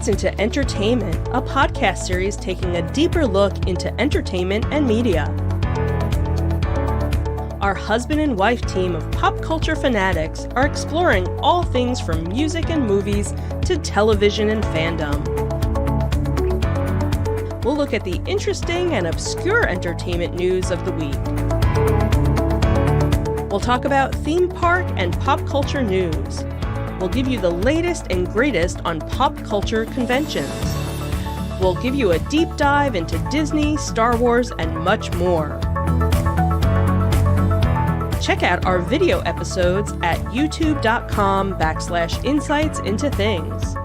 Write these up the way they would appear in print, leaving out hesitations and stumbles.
Insights into Entertainment, a podcast series taking a deeper look into entertainment and media. Our husband and wife team of pop culture fanatics are exploring all things from music and movies to television and fandom. We'll look at the interesting and obscure entertainment news of the week. We'll talk about theme park and pop culture news. We'll give you the latest and greatest on pop culture conventions. We'll give you a deep dive into Disney, Star Wars, and much more. Check out our video episodes at youtube.com/insightsintothings.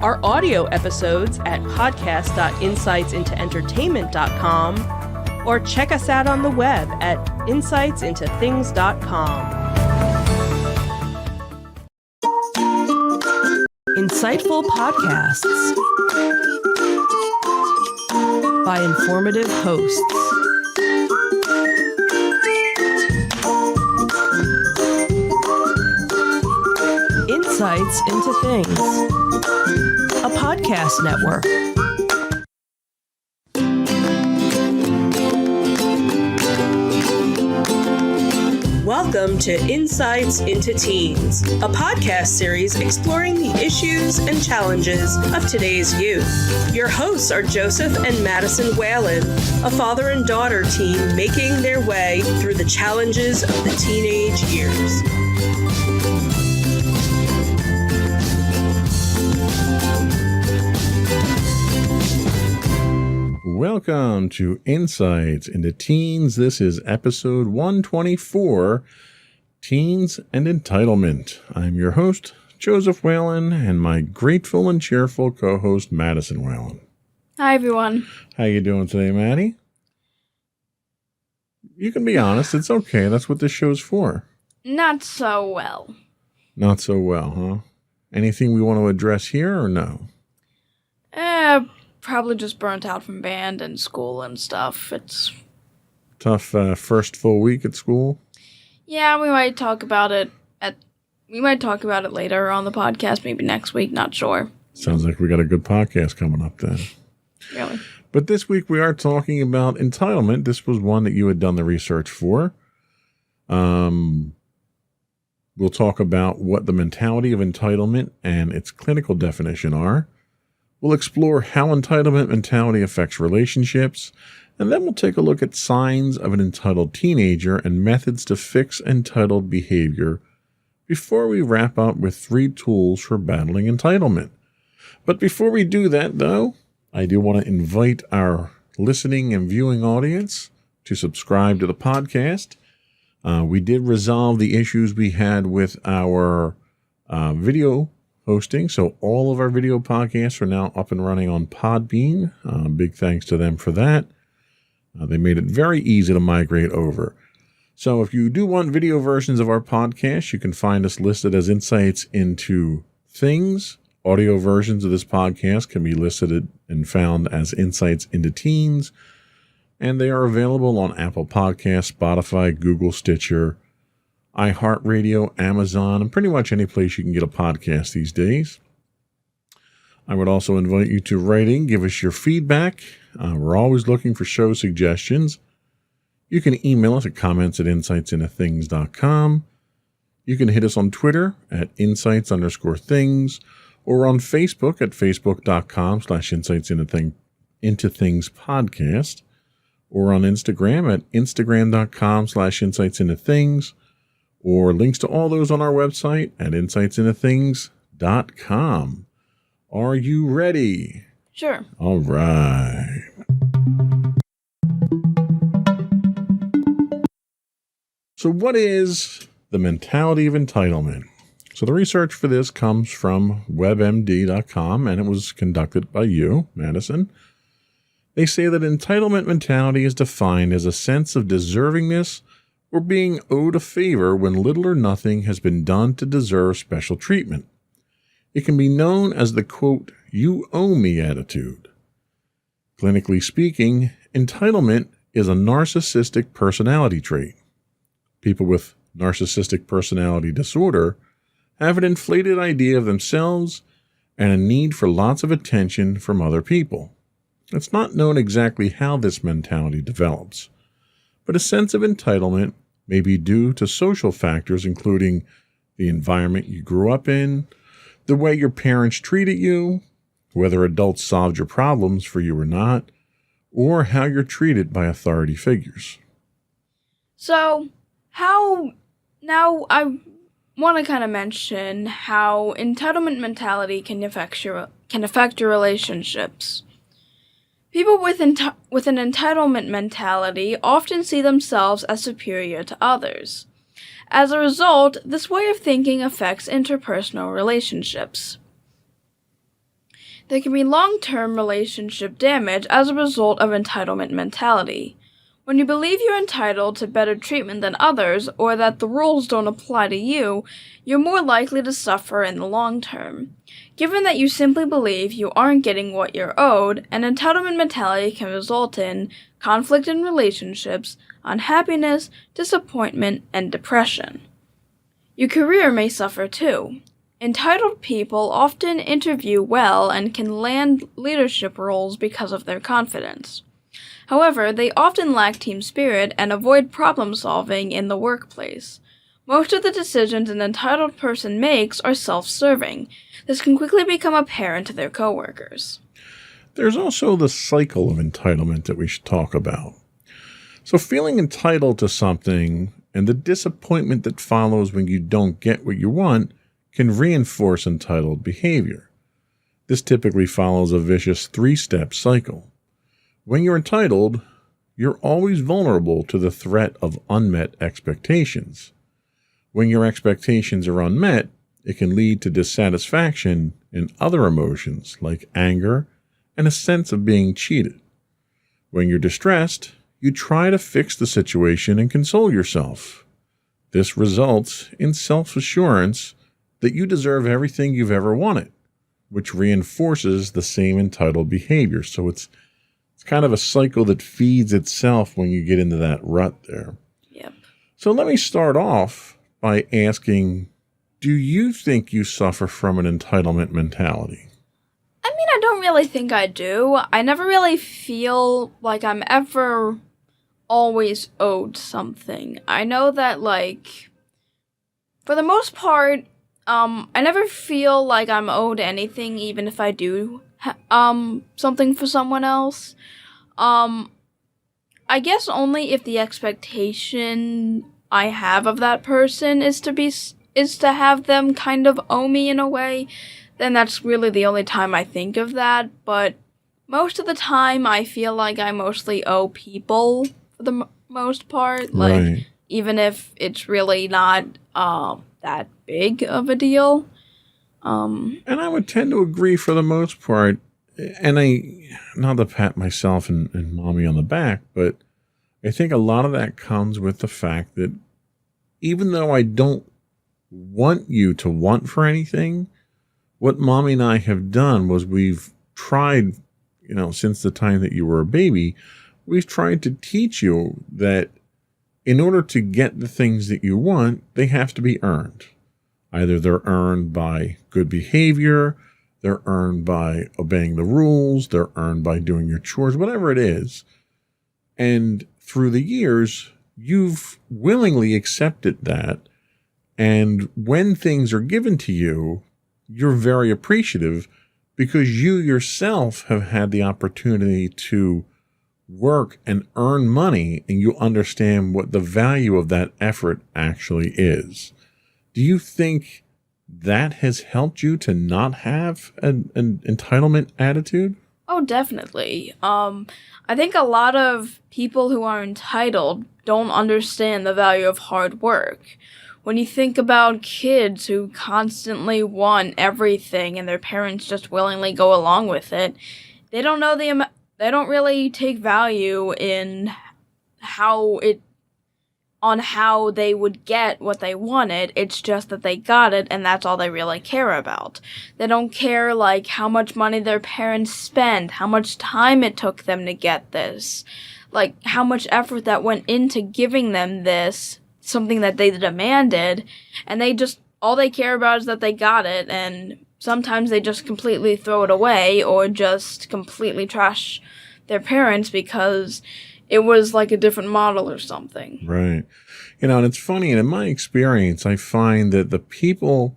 Our audio episodes at podcast.insightsintoentertainment.com, or check us out on the web at insightsintothings.com. Insightful podcasts by informative hosts. Insights into Things, a podcast network. Welcome to Insights into Teens, a podcast series exploring the issues and challenges of today's youth. Your hosts are Joseph and Madison Whalen, a father and daughter team making their way through the challenges of the teenage years. Welcome to Insights into Teens. This is episode 124, Teens and Entitlement. I'm your host, Joseph Whalen, and my grateful and cheerful co-host, Madison Whalen. Hi, everyone. How you doing today, Maddie? You can be honest. It's okay. That's what this show's for. Not so well. Not so well, huh? Anything we want to address here or no? Probably just burnt out from band and school and stuff. It's tough first full week at school. Yeah, we might talk about it later on the podcast, maybe next week, not sure. Sounds like we got a good podcast coming up then. Really? But this week we are talking about entitlement. This was one that you had done the research for. We'll talk about what the mentality of entitlement and its clinical definition are. We'll explore how entitlement mentality affects relationships, and then we'll take a look at signs of an entitled teenager and methods to fix entitled behavior before we wrap up with 3 tools for battling entitlement. But before we do that, though, I do want to invite our listening and viewing audience to subscribe to the podcast. We did resolve the issues we had with our video hosting, so all of our video podcasts are now up and running on Podbean. Big thanks to them for that. They made it very easy to migrate over. So if you do want video versions of our podcast, you can find us listed as Insights into Things. Audio versions of this podcast can be listed and found as Insights into Teens, and they are available on Apple Podcasts, Spotify, Google, Stitcher, iHeartRadio, Amazon, and pretty much any place you can get a podcast these days. I would also invite you to write in, give us your feedback. We're always looking for show suggestions. You can email us at comments@insightsintothings.com. You can hit us on Twitter at insights_things, or on Facebook at facebook.com/insightsintothingspodcast, or on Instagram at instagram.com/insightsintothings. Or links to all those on our website at insightsintothings.com. Are you ready? Sure. All right. So what is the mentality of entitlement? So the research for this comes from webmd.com, and it was conducted by you, Madison. They say that entitlement mentality is defined as a sense of deservingness or being owed a favor when little or nothing has been done to deserve special treatment. It can be known as the, quote, "you owe me" attitude. Clinically speaking, entitlement is a narcissistic personality trait. People with narcissistic personality disorder have an inflated idea of themselves and a need for lots of attention from other people. It's not known exactly how this mentality develops, but a sense of entitlement may be due to social factors including the environment you grew up in, the way your parents treated you, whether adults solved your problems for you or not, or how you're treated by authority figures. So, now I want to kind of mention how entitlement mentality can affect your relationships. People with an entitlement mentality often see themselves as superior to others. As a result, this way of thinking affects interpersonal relationships. There can be long-term relationship damage as a result of entitlement mentality. When you believe you're entitled to better treatment than others, or that the rules don't apply to you, you're more likely to suffer in the long term. Given that you simply believe you aren't getting what you're owed, an entitlement mentality can result in conflict in relationships, unhappiness, disappointment, and depression. Your career may suffer too. Entitled people often interview well and can land leadership roles because of their confidence. However, they often lack team spirit and avoid problem solving in the workplace. Most of the decisions an entitled person makes are self-serving. This can quickly become apparent to their coworkers. There's also the cycle of entitlement that we should talk about. So feeling entitled to something and the disappointment that follows when you don't get what you want can reinforce entitled behavior. This typically follows a vicious 3-step cycle. When you're entitled, you're always vulnerable to the threat of unmet expectations. When your expectations are unmet, it can lead to dissatisfaction and other emotions like anger and a sense of being cheated. When you're distressed, you try to fix the situation and console yourself. This results in self-assurance that you deserve everything you've ever wanted, which reinforces the same entitled behavior. So it's kind of a cycle that feeds itself when you get into that rut there. Yep. So let me start off by asking, do you think you suffer from an entitlement mentality? I mean, I don't really think I do. I never really feel like I'm ever always owed something. I know that, like, for the most part, I never feel like I'm owed anything, even if I do something for someone else. I guess only if the expectation I have of that person is to have them kind of owe me in a way, then that's really the only time I think of that. But most of the time, I feel like I mostly owe people for the most part. Like, Right. even if it's really not that big of a deal. And I would tend to agree for the most part. And not to pat myself and mommy on the back, but I think a lot of that comes with the fact that even though I don't want you to want for anything, what mommy and I have done was we've tried, since the time that you were a baby, we've tried to teach you that in order to get the things that you want, they have to be earned. Either they're earned by good behavior, they're earned by obeying the rules, they're earned by doing your chores, whatever it is. And through the years, you've willingly accepted that. And when things are given to you, you're very appreciative because you yourself have had the opportunity to work and earn money, and you understand what the value of that effort actually is. Do you think that has helped you to not have an entitlement attitude? Oh, definitely. I think a lot of people who are entitled don't understand the value of hard work. When you think about kids who constantly want everything and their parents just willingly go along with it, they don't know they don't really take value in how they would get what they wanted. It's just that they got it, and that's all they really care about. They don't care, like, how much money their parents spent, how much time it took them to get this, like, how much effort that went into giving them this, something that they demanded, and all they care about is that they got it, and sometimes they just completely throw it away or just completely trash their parents because it was like a different model or something. Right. And it's funny, and in my experience, I find that the people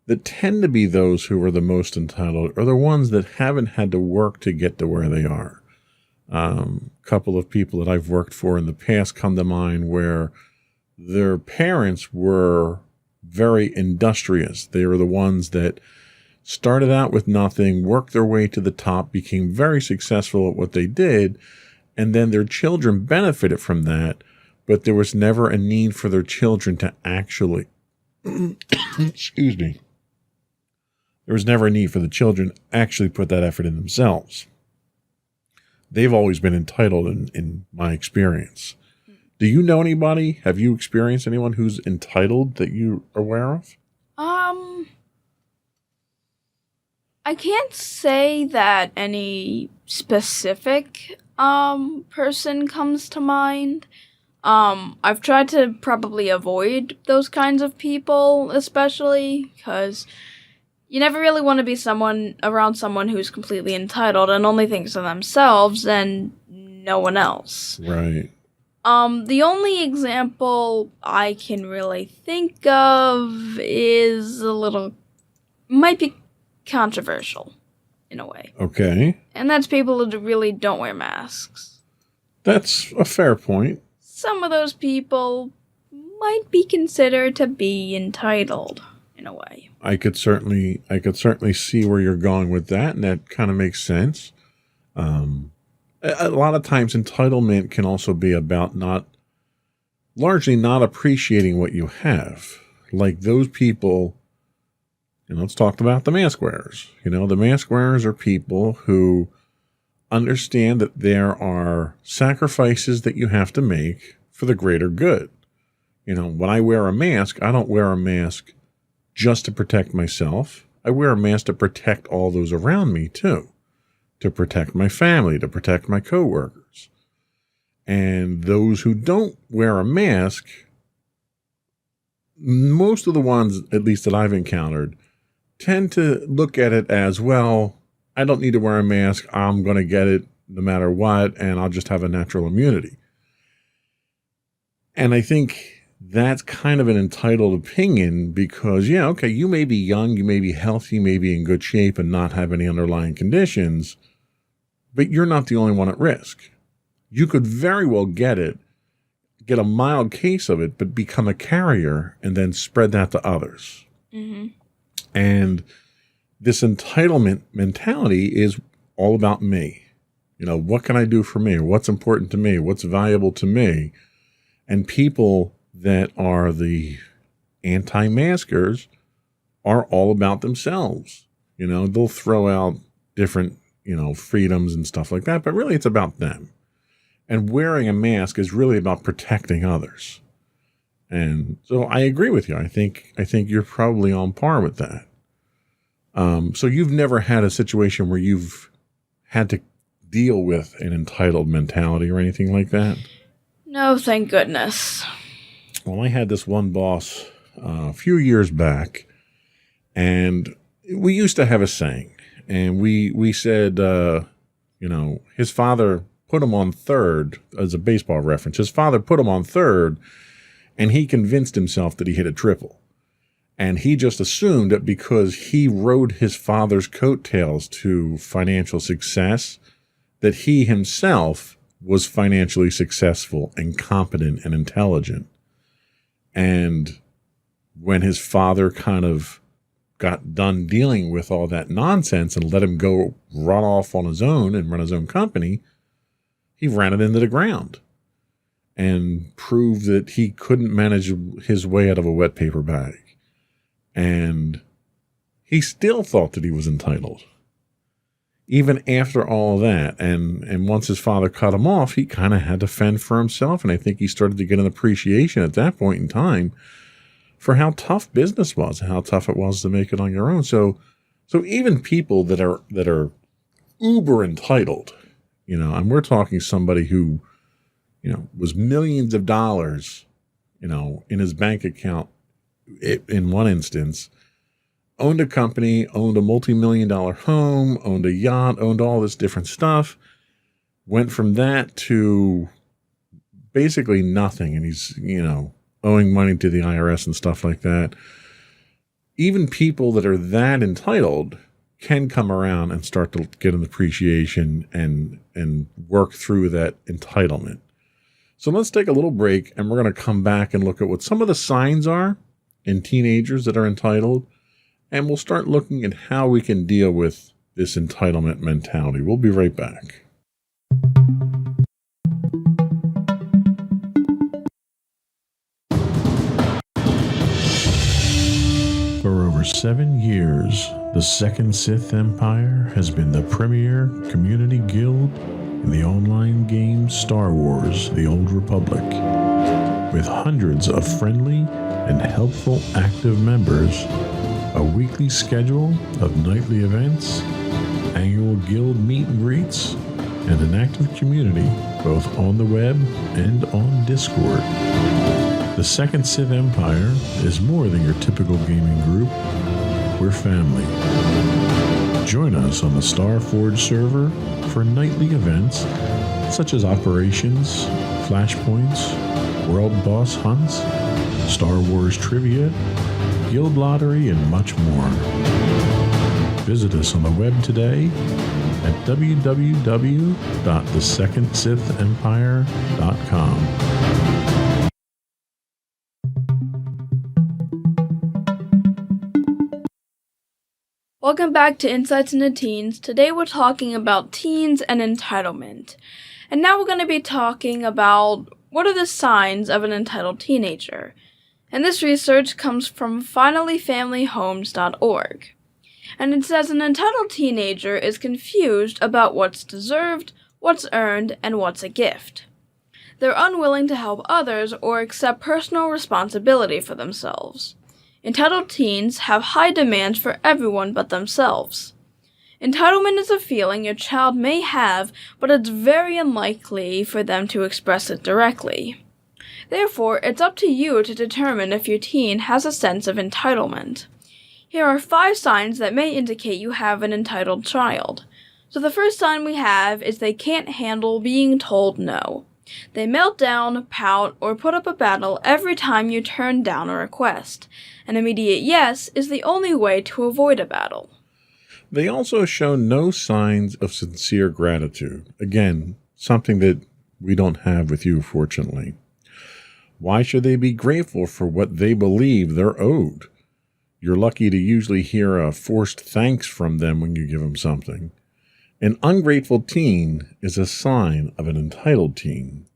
that tend to be those who are the most entitled are the ones that haven't had to work to get to where they are. A couple of people that I've worked for in the past come to mind where their parents were very industrious. They were the ones that started out with nothing, worked their way to the top, became very successful at what they did, and then their children benefited from that, but there was never a need for their children to actually, excuse me, there was never a need for the children to actually put that effort in themselves. They've always been entitled in my experience. Do you know anybody? Have you experienced anyone who's entitled that you're aware of? I can't say that any specific person comes to mind. I've tried to probably avoid those kinds of people, especially because you never really want to be around someone who's completely entitled and only thinks of themselves and no one else. Right. The only example I can really think of might be controversial in a way. Okay. And that's people who really don't wear masks. That's a fair point. Some of those people might be considered to be entitled in a way. I could certainly see where you're going with that, and that kind of makes sense. A lot of times entitlement can also be about largely not appreciating what you have. Like those people, let's talk about the mask wearers. The mask wearers are people who understand that there are sacrifices that you have to make for the greater good. When I wear a mask, I don't wear a mask just to protect myself. I wear a mask to protect all those around me too, to protect my family, to protect my coworkers. And those who don't wear a mask, most of the ones, at least that I've encountered, tend to look at it as, well, I don't need to wear a mask. I'm going to get it no matter what, and I'll just have a natural immunity. And I think that's kind of an entitled opinion because, you may be young, you may be healthy, you may be in good shape and not have any underlying conditions, but you're not the only one at risk. You could very well get a mild case of it, but become a carrier and then spread that to others. Mm-hmm. And this entitlement mentality is all about me. What can I do for me? What's important to me? What's valuable to me? And people that are the anti-maskers are all about themselves. They'll throw out different, freedoms and stuff like that, but really it's about them. And wearing a mask is really about protecting others. And so I agree with you. I think you're probably on par with that. So you've never had a situation where you've had to deal with an entitled mentality or anything like that? No, thank goodness. Well, I had this one boss a few years back, and we used to have a saying, and we said, his father put him on third, as a baseball reference. His father put him on third, and he convinced himself that he hit a triple. And he just assumed that because he rode his father's coattails to financial success, that he himself was financially successful and competent and intelligent. And when his father kind of got done dealing with all that nonsense and let him go run off on his own and run his own company, he ran it into the ground and proved that he couldn't manage his way out of a wet paper bag. And he still thought that he was entitled. Even after all that, and once his father cut him off, he kind of had to fend for himself. And I think he started to get an appreciation at that point in time for how tough business was and how tough it was to make it on your own. So even people that are uber entitled, and we're talking somebody who, was millions of dollars, in his bank account in one instance, owned a company, owned a multi-million-dollar home, owned a yacht, owned all this different stuff, went from that to basically nothing. And he's, owing money to the IRS and stuff like that. Even people that are that entitled can come around and start to get an appreciation and work through that entitlement. So let's take a little break, and we're going to come back and look at what some of the signs are in teenagers that are entitled, and we'll start looking at how we can deal with this entitlement mentality. We'll be right back. For over 7 years, the Second Sith Empire has been the premier community guild in the online game Star Wars: The Old Republic. With hundreds of friendly and helpful active members, a weekly schedule of nightly events, annual guild meet and greets, and an active community both on the web and on Discord. The Second Sith Empire is more than your typical gaming group. We're family. Join us on the Starforge server for nightly events such as operations, flashpoints, world boss hunts, Star Wars trivia, guild lottery, and much more. Visit us on the web today at www.thesecondsithempire.com. Welcome back to Insights into Teens. Today we're talking about teens and entitlement. And now we're going to be talking about what are the signs of an entitled teenager. And this research comes from finallyfamilyhomes.org. And it says an entitled teenager is confused about what's deserved, what's earned, and what's a gift. They're unwilling to help others or accept personal responsibility for themselves. Entitled teens have high demands for everyone but themselves. Entitlement is a feeling your child may have, but it's very unlikely for them to express it directly. Therefore, it's up to you to determine if your teen has a sense of entitlement. Here are 5 signs that may indicate you have an entitled child. So the first sign we have is they can't handle being told no. They melt down, pout, or put up a battle every time you turn down a request. An immediate yes is the only way to avoid a battle. They also show no signs of sincere gratitude. Again, something that we don't have with you, fortunately. Why should they be grateful for what they believe they're owed? You're lucky to usually hear a forced thanks from them when you give them something. An ungrateful teen is a sign of an entitled teen.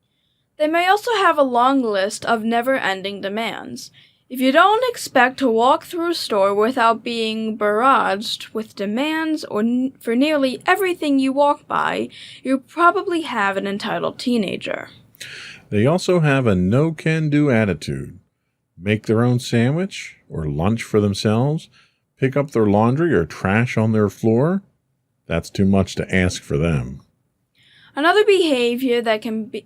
They may also have a long list of never-ending demands. If you don't expect to walk through a store without being barraged with demands for nearly everything you walk by, you probably have an entitled teenager. They also have a no-can-do attitude. Make their own sandwich or lunch for themselves, pick up their laundry or trash on their floor. That's too much to ask for them. Another behavior can be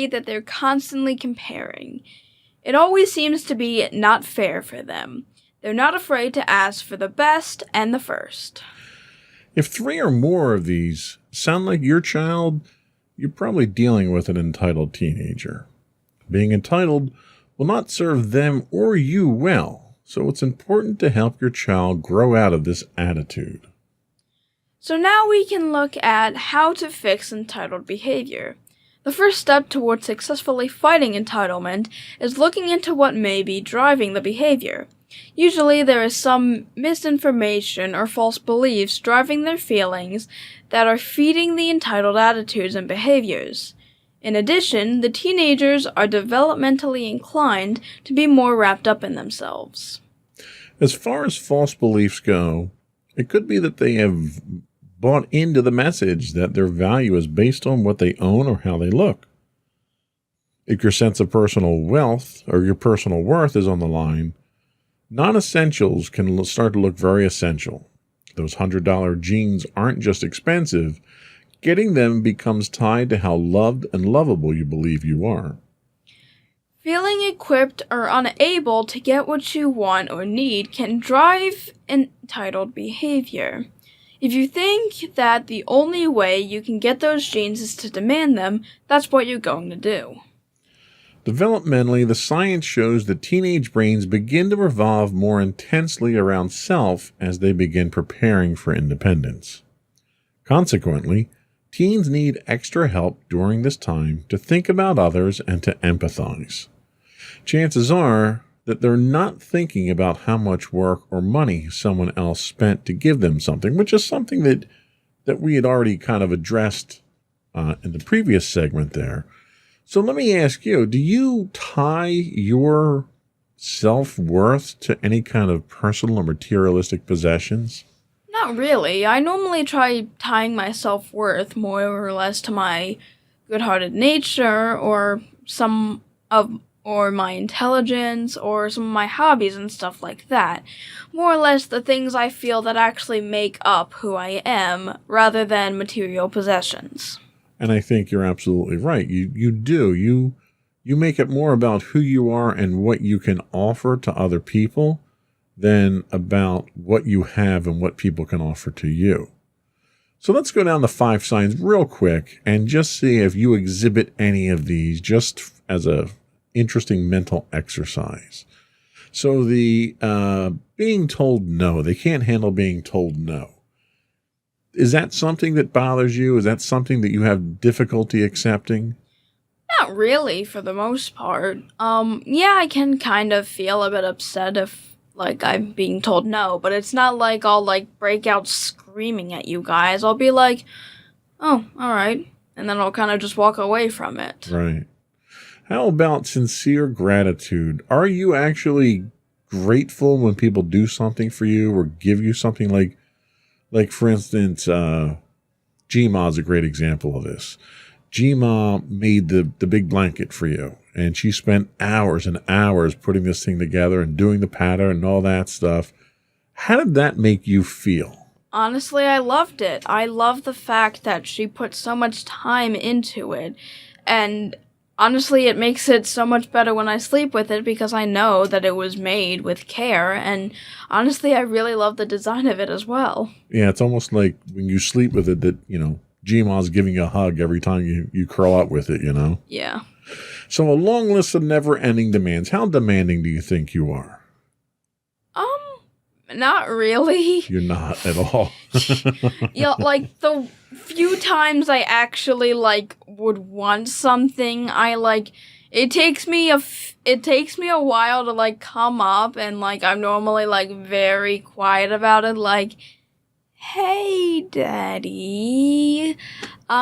that they're constantly comparing. It always seems to be not fair for them. They're not afraid to ask for the best and the first. If 3 or more of these sound like your child, you're probably dealing with an entitled teenager. Being entitled will not serve them or you well. So it's important to help your child grow out of this attitude. So now we can look at how to fix entitled behavior. The first step towards successfully fighting entitlement is looking into what may be driving the behavior. Usually there is some misinformation or false beliefs driving their feelings that are feeding the entitled attitudes and behaviors. In addition, the teenagers are developmentally inclined to be more wrapped up in themselves. As far as false beliefs go, it could be that they have bought into the message that their value is based on what they own or how they look. If your sense of personal wealth or your personal worth is on the line, non-essentials can start to look very essential. Those $100 jeans aren't just expensive. Getting them becomes tied to how loved and lovable you believe you are. Feeling equipped or unable to get what you want or need can drive entitled behavior. If you think that the only way you can get those genes is to demand them, that's what you're going to do. Developmentally, the science shows that teenage brains begin to revolve more intensely around self as they begin preparing for independence. Consequently, teens need extra help during this time to think about others and to empathize. Chances are that they're not thinking about how much work or money someone else spent to give them something, which is something that we had already kind of addressed in the previous segment there. So let me ask you, do you tie your self-worth to any kind of personal or materialistic possessions? Not really. I normally try tying my self-worth more or less to my good-hearted nature or or my intelligence or some of my hobbies and stuff like that. More or less the things I feel that actually make up who I am rather than material possessions. And I think you're absolutely right. You do. You make it more about who you are and what you can offer to other people than about what you have and what people can offer to you. So let's go down the 5 signs real quick and just see if you exhibit any of these just as a interesting mental exercise. So the being told no, they can't handle being told no. Is that something that bothers you? Is that something that you have difficulty accepting? Not really, for the most part. Yeah, I can kind of feel a bit upset if, I'm being told no, but it's not like I'll, break out screaming at you guys. I'll be like, oh, alright, and then I'll kind of just walk away from it. Right. How about sincere gratitude? Are you actually grateful when people do something for you or give you something like for instance, G-Ma is a great example of this. G-Ma made the big blanket for you, and she spent hours and hours putting this thing together and doing the pattern and all that stuff. How did that make you feel? Honestly, I loved it. I love the fact that she put so much time into it, and honestly, it makes it so much better when I sleep with it because I know that it was made with care, and honestly, I really love the design of it as well. Yeah, it's almost like when you sleep with it that, G-Ma's giving you a hug every time you curl up with it, Yeah. So a long list of never-ending demands. How demanding do you think you are? Not really. You're not at all. Yeah, the few times I actually, would want something, it takes me a while to, come up, and, I'm normally, very quiet about it, hey, Daddy, so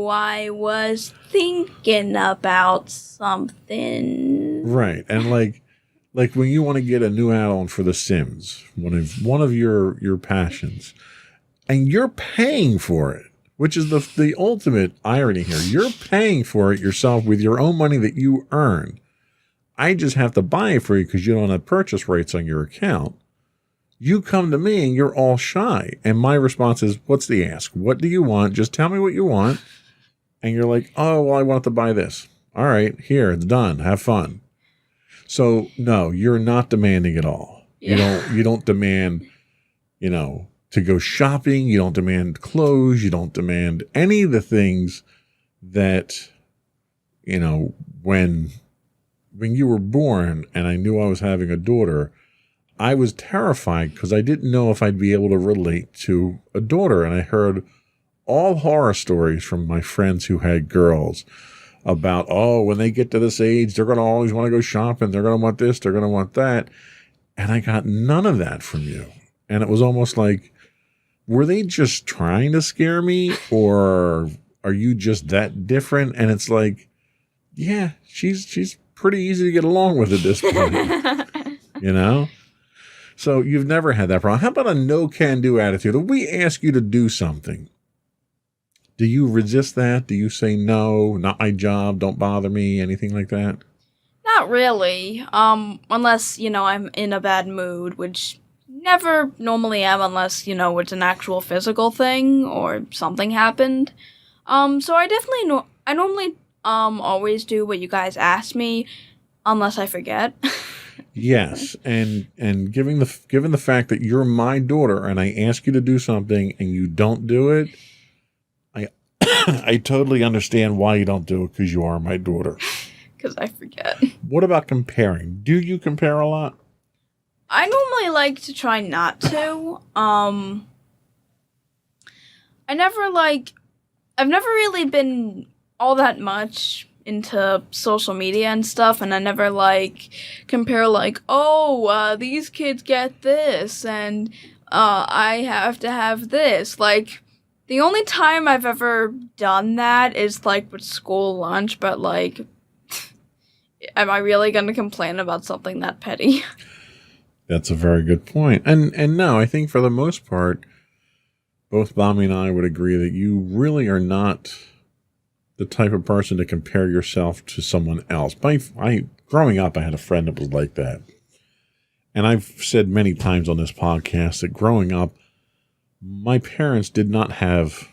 I was thinking about something. Right, and, like when you want to get a new add-on for The Sims, one of your passions, and you're paying for it, which is the ultimate irony here. You're paying for it yourself with your own money that you earn. I just have to buy it for you because you don't have purchase rights on your account. You come to me and you're all shy. And my response is, what's the ask? What do you want? Just tell me what you want. And you're like, oh, well, I want to buy this. All right, here, it's done. Have fun. So no, you're not demanding at all. Yeah. You don't demand, to go shopping. You don't demand clothes. You don't demand any of the things that, when you were born and I knew I was having a daughter, I was terrified because I didn't know if I'd be able to relate to a daughter. And I heard all horror stories from my friends who had girls about, when they get to this age, they're going to always want to go shopping. They're going to want this. They're going to want that. And I got none of that from you. And it was almost like, were they just trying to scare me, or are you just that different? And it's like, yeah, she's pretty easy to get along with at this point, So you've never had that problem. How about a no can do attitude? If we ask you to do something, do you resist that? Do you say no, not my job, don't bother me, anything like that? Not really. Unless, I'm in a bad mood, which never normally am unless, it's an actual physical thing or something happened. So I normally always do what you guys ask me, unless I forget. Yes, and given the fact that you're my daughter and I ask you to do something and you don't do it, I I totally understand why you don't do it, because you are my daughter. Because I forget. What about comparing? Do you compare a lot? I normally like to try not to. I've never really been all that much into social media and stuff, and I never compare these kids get this and I have to have this. The only time I've ever done that is with school lunch, but am I really going to complain about something that petty? That's a very good point. And no, I think for the most part, both Bobby and I would agree that you really are not the type of person to compare yourself to someone else. Growing up, I had a friend that was like that. And I've said many times on this podcast that growing up, my parents did not have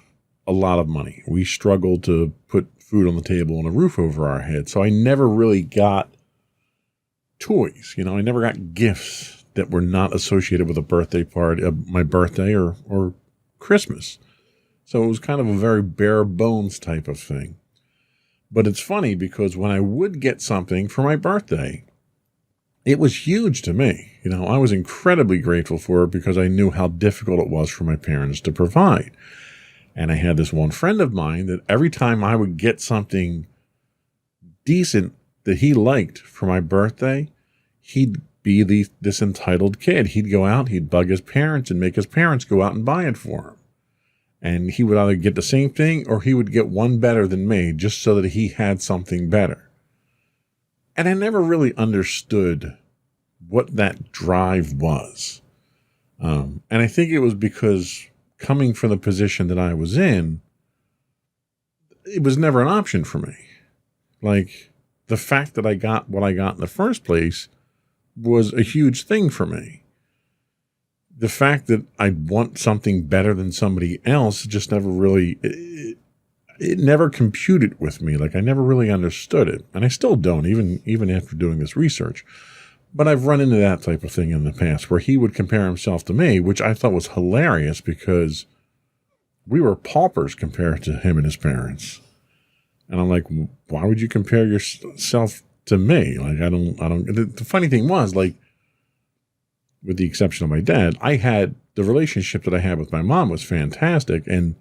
a lot of money. We struggled to put food on the table and a roof over our head. So I never really got toys. I never got gifts that were not associated with a birthday party, my birthday or Christmas. So it was kind of a very bare bones type of thing. But it's funny because when I would get something for my birthday, it was huge to me. I was incredibly grateful for it because I knew how difficult it was for my parents to provide. And I had this one friend of mine that every time I would get something decent that he liked for my birthday, he'd be this entitled kid. He'd go out, he'd bug his parents and make his parents go out and buy it for him. And he would either get the same thing or he would get one better than me just so that he had something better. And I never really understood what that drive was. And I think it was because coming from the position that I was in, it was never an option for me. The fact that I got what I got in the first place was a huge thing for me. The fact that I want something better than somebody else just never really, it never computed with me. I never really understood it. And I still don't, even after doing this research. But I've run into that type of thing in the past where he would compare himself to me, which I thought was hilarious because we were paupers compared to him and his parents. And I'm like, why would you compare yourself to me? I don't, the funny thing was, with the exception of my dad, the relationship that I had with my mom was fantastic. And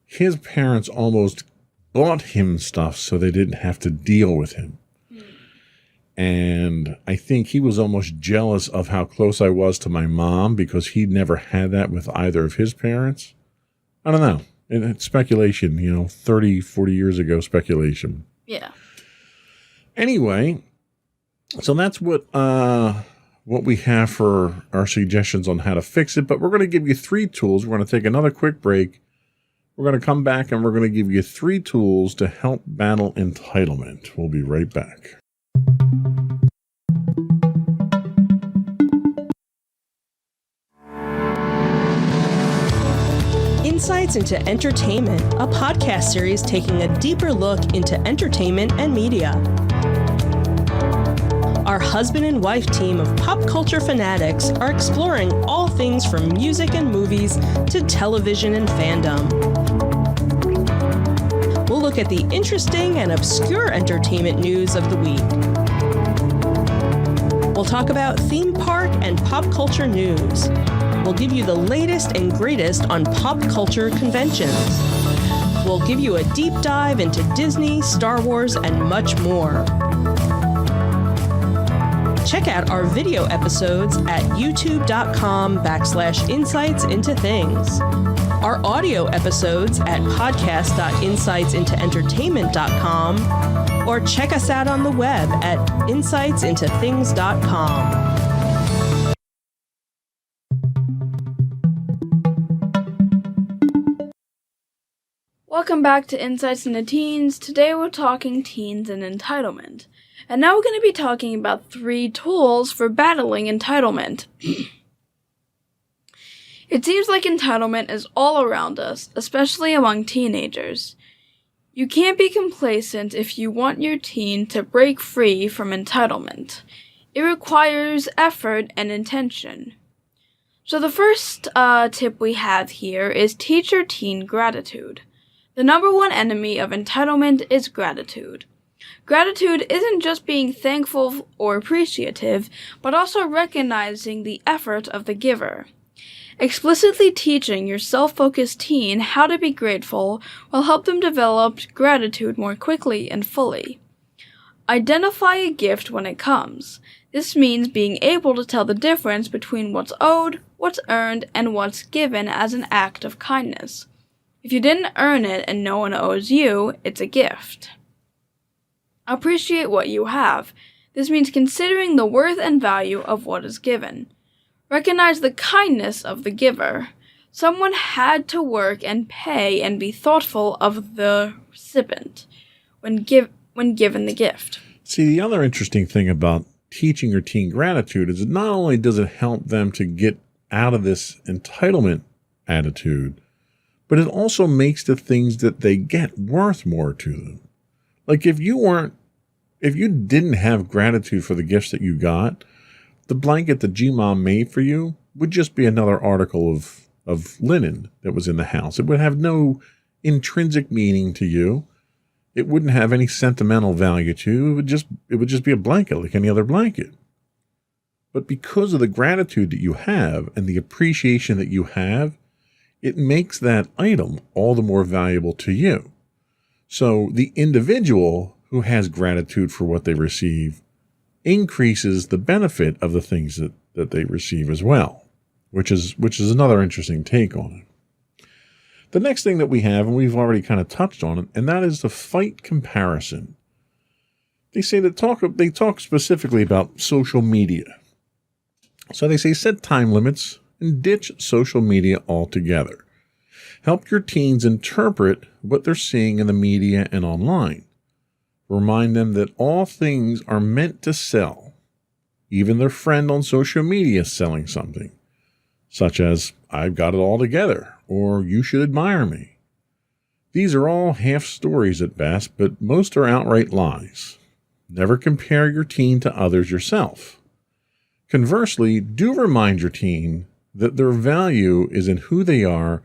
his parents almost bought him stuff so they didn't have to deal with him. And I think he was almost jealous of how close I was to my mom because he'd never had that with either of his parents. I don't know. It's speculation, 30, 40 years ago speculation. Yeah. Anyway, so that's what we have for our suggestions on how to fix it. But we're going to give you 3 tools. We're going to take another quick break. We're going to come back and we're going to give you 3 tools to help battle entitlement. We'll be right back. Insights into Entertainment, a podcast series taking a deeper look into entertainment and media. Our husband and wife team of pop culture fanatics are exploring all things from music and movies to television and fandom. We'll look at the interesting and obscure entertainment news of the week. We'll talk about theme park and pop culture news. We'll give you the latest and greatest on pop culture conventions. We'll give you a deep dive into Disney, Star Wars, and much more. Check out our video episodes at youtube.com/insightsintothings. Our audio episodes at podcast.insightsintoentertainment.com, or check us out on the web at insightsintothings.com. Welcome back to Insights into Teens. Today we're talking teens and entitlement. And now we're going to be talking about 3 tools for battling entitlement. It seems like entitlement is all around us, especially among teenagers. You can't be complacent if you want your teen to break free from entitlement. It requires effort and intention. So the first tip we have here is teach your teen gratitude. The number one enemy of entitlement is gratitude. Gratitude isn't just being thankful or appreciative, but also recognizing the effort of the giver. Explicitly teaching your self-focused teen how to be grateful will help them develop gratitude more quickly and fully. Identify a gift when it comes. This means being able to tell the difference between what's owed, what's earned, and what's given as an act of kindness. If you didn't earn it and no one owes you, it's a gift. Appreciate what you have. This means considering the worth and value of what is given. Recognize the kindness of the giver. Someone had to work and pay and be thoughtful of the recipient when given the gift. See, the other interesting thing about teaching your teen gratitude is that not only does it help them to get out of this entitlement attitude, but it also makes the things that they get worth more to them. Like if you didn't have gratitude for the gifts that you got, the blanket that G-Mom made for you would just be another article of linen that was in the house. It would have no intrinsic meaning to you. It wouldn't have any sentimental value to you. It would just be a blanket like any other blanket. But because of the gratitude that you have and the appreciation that you have, it makes that item all the more valuable to you. So the individual who has gratitude for what they receive increases the benefit of the things that they receive as well, which is another interesting take on it. The next thing that we have, and we've already kind of touched on it, and that is the fight comparison. They say they talk specifically about social media. So they say set time limits and ditch social media altogether. Help your teens interpret what they're seeing in the media and online. Remind them that all things are meant to sell. Even their friend on social media is selling something, such as, I've got it all together, or you should admire me. These are all half stories at best, but most are outright lies. Never compare your teen to others yourself. Conversely, do remind your teen that their value is in who they are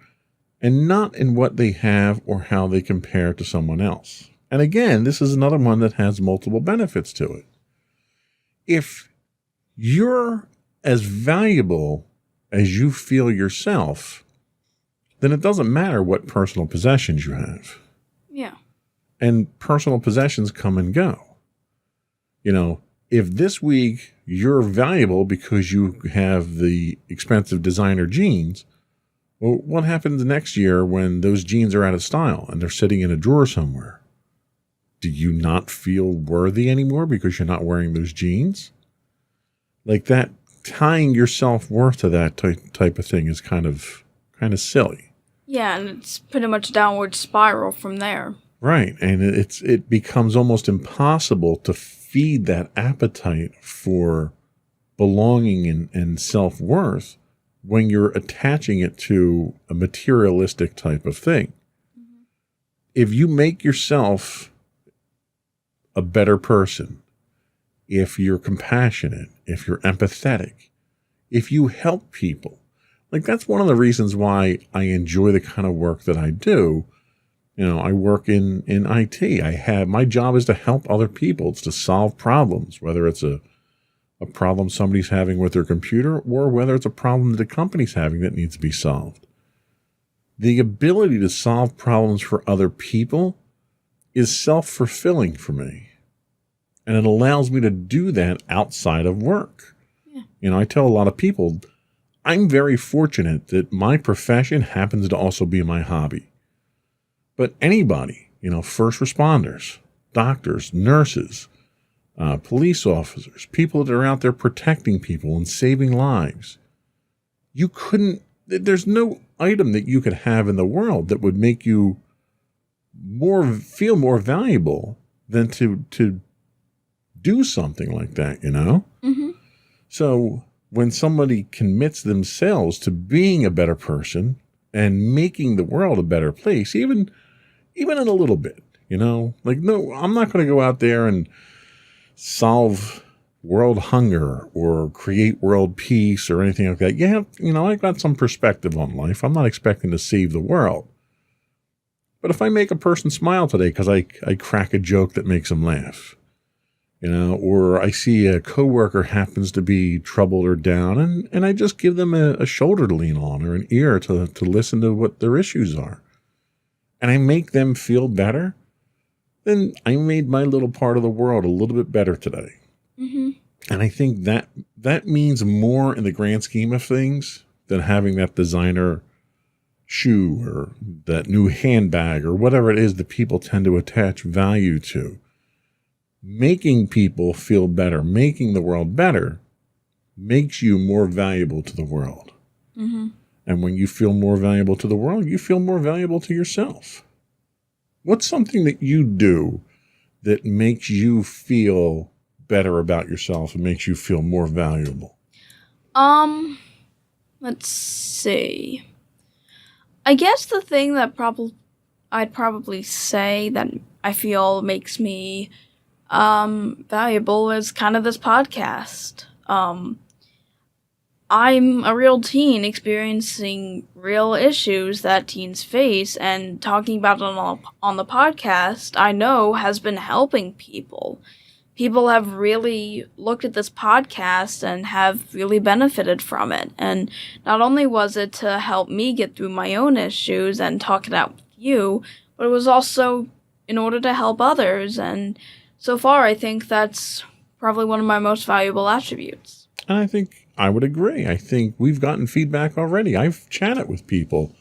and not in what they have or how they compare to someone else. And again, this is another one that has multiple benefits to it. If you're as valuable as you feel yourself, then it doesn't matter what personal possessions you have. Yeah. And personal possessions come and go. You know, if this week you're valuable because you have the expensive designer jeans, well, what happens next year when those jeans are out of style and they're sitting in a drawer somewhere? Do you not feel worthy anymore because you're not wearing those jeans? Like that, tying your self-worth to that type of thing is kind of silly. Yeah, and it's pretty much a downward spiral from there. Right, and it becomes almost impossible to feed that appetite for belonging and self-worth when you're attaching it to a materialistic type of thing. Mm-hmm. If you make yourself a better person, if you're compassionate, if you're empathetic, if you help people, like that's one of the reasons why I enjoy the kind of work that I do. You know, I work in IT. My job is to help other people. It's to solve problems, whether it's a problem somebody's having with their computer or whether it's a problem that the company's having that needs to be solved. The ability to solve problems for other people is self-fulfilling for me. And it allows me to do that outside of work. Yeah. You know, I tell a lot of people, I'm very fortunate that my profession happens to also be my hobby. But anybody, you know, first responders, doctors, nurses, police officers, people that are out there protecting people and saving lives, there's no item that you could have in the world that would make you feel more valuable than to do something like that, you know? Mm-hmm. So when somebody commits themselves to being a better person and making the world a better place, even in a little bit, Like, no, I'm not going to go out there and solve world hunger or create world peace or anything like that. Yeah, I got some perspective on life. I'm not expecting to save the world. But if I make a person smile today because I crack a joke that makes them laugh, or I see a coworker happens to be troubled or down, and I just give them a shoulder to lean on or an ear to listen to what their issues are, and I make them feel better, then I made my little part of the world a little bit better today. Mm-hmm. And I think that means more in the grand scheme of things than having that designer shoe or that new handbag or whatever it is that people tend to attach value to. Making people feel better, making the world better, makes you more valuable to the world. Mm-hmm. And when you feel more valuable to the world, you feel more valuable to yourself. What's something that you do that makes you feel better about yourself and makes you feel more valuable? Let's see. I guess the thing that I'd probably say that I feel makes me valuable is kind of this podcast. I'm a real teen experiencing real issues that teens face, and talking about it on the podcast, I know has been helping people. People have really looked at this podcast and have really benefited from it. And not only was it to help me get through my own issues and talk it out with you, but it was also in order to help others. And so far, I think that's probably one of my most valuable attributes. And I think I would agree. I think we've gotten feedback already. I've chatted with people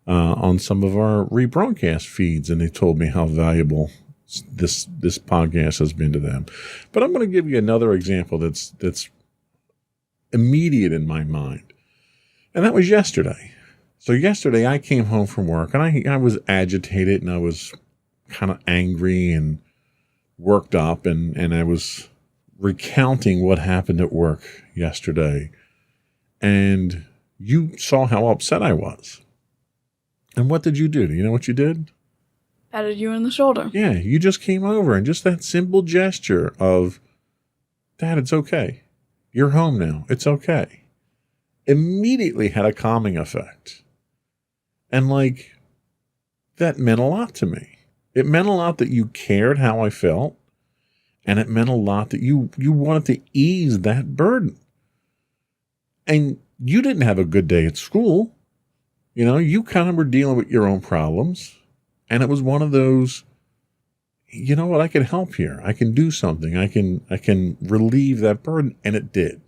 on some of our rebroadcast feeds, and they told me how valuable this podcast has been to them. But I'm going to give you another example that's immediate in my mind, and that was yesterday. So yesterday I came home from work, and I was agitated, and I was kind of angry and worked up, and I was recounting what happened at work yesterday, and you saw how upset I was. And what did you do? Do you know what you did? Patted you in the shoulder. Yeah, you just came over, and just that simple gesture of, Dad, it's okay. You're home now. It's okay. Immediately had a calming effect. And that meant a lot to me. It meant a lot that you cared how I felt. And it meant a lot that you wanted to ease that burden. And you didn't have a good day at school. You kind of were dealing with your own problems. And it was one of those, you know what, I can help here. I can do something. I can relieve that burden. And it did.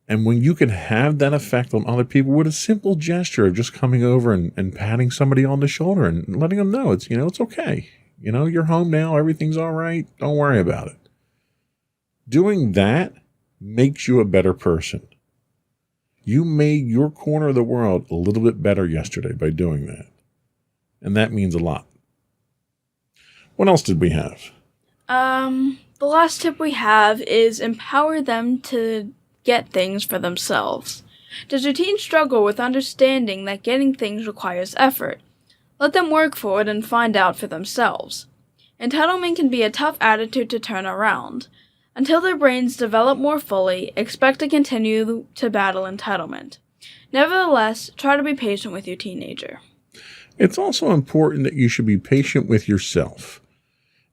And when you can have that effect on other people with a simple gesture of just coming over and patting somebody on the shoulder and letting them know it's okay. You're home now. Everything's all right. Don't worry about it. Doing that makes you a better person. You made your corner of the world a little bit better yesterday by doing that. And that means a lot. What else did we have? The last tip we have is empower them to get things for themselves. Does your teen struggle with understanding that getting things requires effort? Let them work for it and find out for themselves. Entitlement can be a tough attitude to turn around. Until their brains develop more fully, expect to continue to battle entitlement. Nevertheless, try to be patient with your teenager. It's also important that you should be patient with yourself.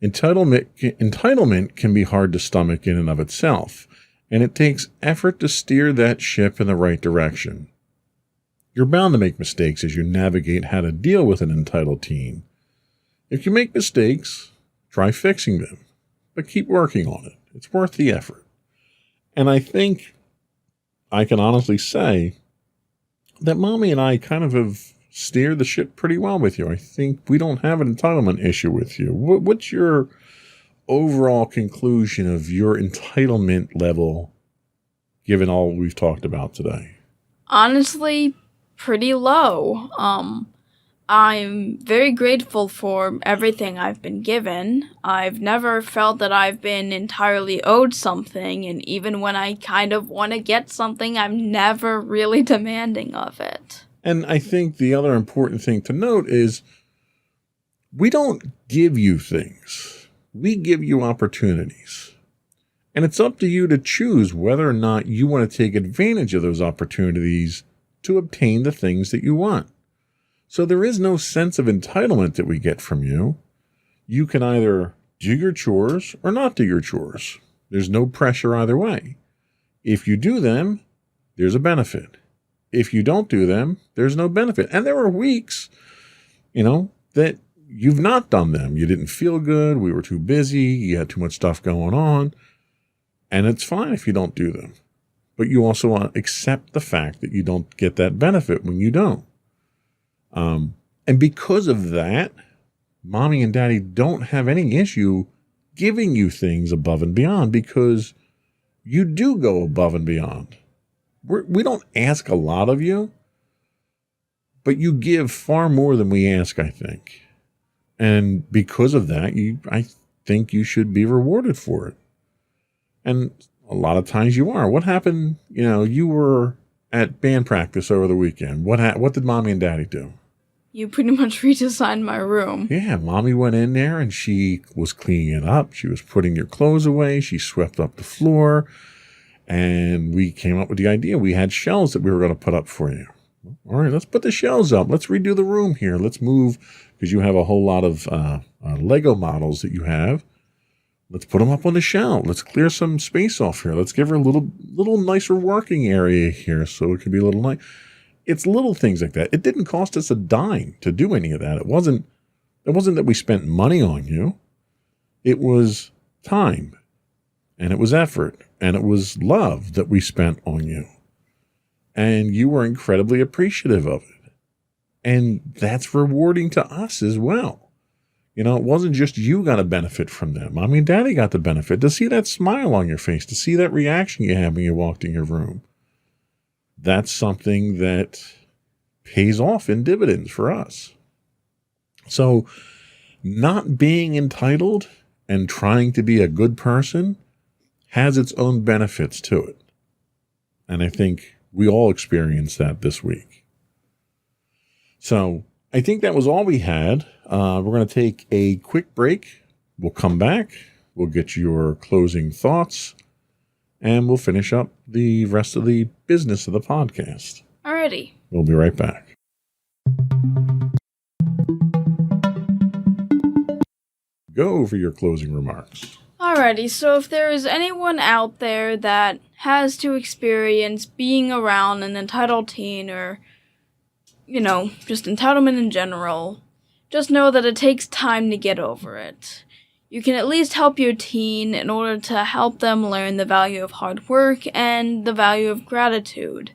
Entitlement can be hard to stomach in and of itself, and it takes effort to steer that ship in the right direction. You're bound to make mistakes as you navigate how to deal with an entitled teen. If you make mistakes, try fixing them, but keep working on it. It's worth the effort. And I think I can honestly say that Mommy and I kind of have steered the ship pretty well with you. I think we don't have an entitlement issue with you. What's your overall conclusion of your entitlement level, given all we've talked about today? Honestly, pretty low. I'm very grateful for everything I've been given. I've never felt that I've been entirely owed something, and even when I kind of want to get something, I'm never really demanding of it. And I think the other important thing to note is We don't give you things. We give you opportunities. And it's up to you to choose whether or not you want to take advantage of those opportunities to obtain the things that you want. So there is no sense of entitlement that we get from you. You can either do your chores or not do your chores. There's no pressure either way. If you do them, there's a benefit. If you don't do them, there's no benefit. And there are weeks, that you've not done them. You didn't feel good. We were too busy. You had too much stuff going on. And it's fine if you don't do them. But you also want to accept the fact that you don't get that benefit when you don't. And because of that, mommy and daddy don't have any issue giving you things above and beyond, because you do go above and beyond. We don't ask a lot of you, but you give far more than we ask, I think. And because of that, I think you should be rewarded for it. And a lot of times you are. What happened? You were at band practice over the weekend. What did mommy and daddy do? You pretty much redesigned my room. Yeah, mommy went in there and she was cleaning it up. She was putting your clothes away. She swept up the floor. And we came up with the idea. We had shelves that we were going to put up for you. All right, let's put the shelves up. Let's redo the room here. Let's move, because you have a whole lot of Lego models that you have. Let's put them up on the shelf. Let's clear some space off here. Let's give her a little nicer working area here so it can be a little nice. It's little things like that. It didn't cost us a dime to do any of that. It wasn't that we spent money on you. It was time, and it was effort, and it was love that we spent on you. And you were incredibly appreciative of it. And that's rewarding to us as well. It wasn't just you got a benefit from them. Mommy and daddy got the benefit. To see that smile on your face, to see that reaction you had when you walked in your room. That's something that pays off in dividends for us. So not being entitled and trying to be a good person has its own benefits to it. And I think we all experienced that this week. So I think that was all we had. We're going to take a quick break. We'll come back. We'll get your closing thoughts. And we'll finish up the rest of the business of the podcast. Alrighty. We'll be right back. Go over your closing remarks. Alrighty, so if there is anyone out there that has to experience being around an entitled teen or, just entitlement in general, just know that it takes time to get over it. You can at least help your teen in order to help them learn the value of hard work and the value of gratitude.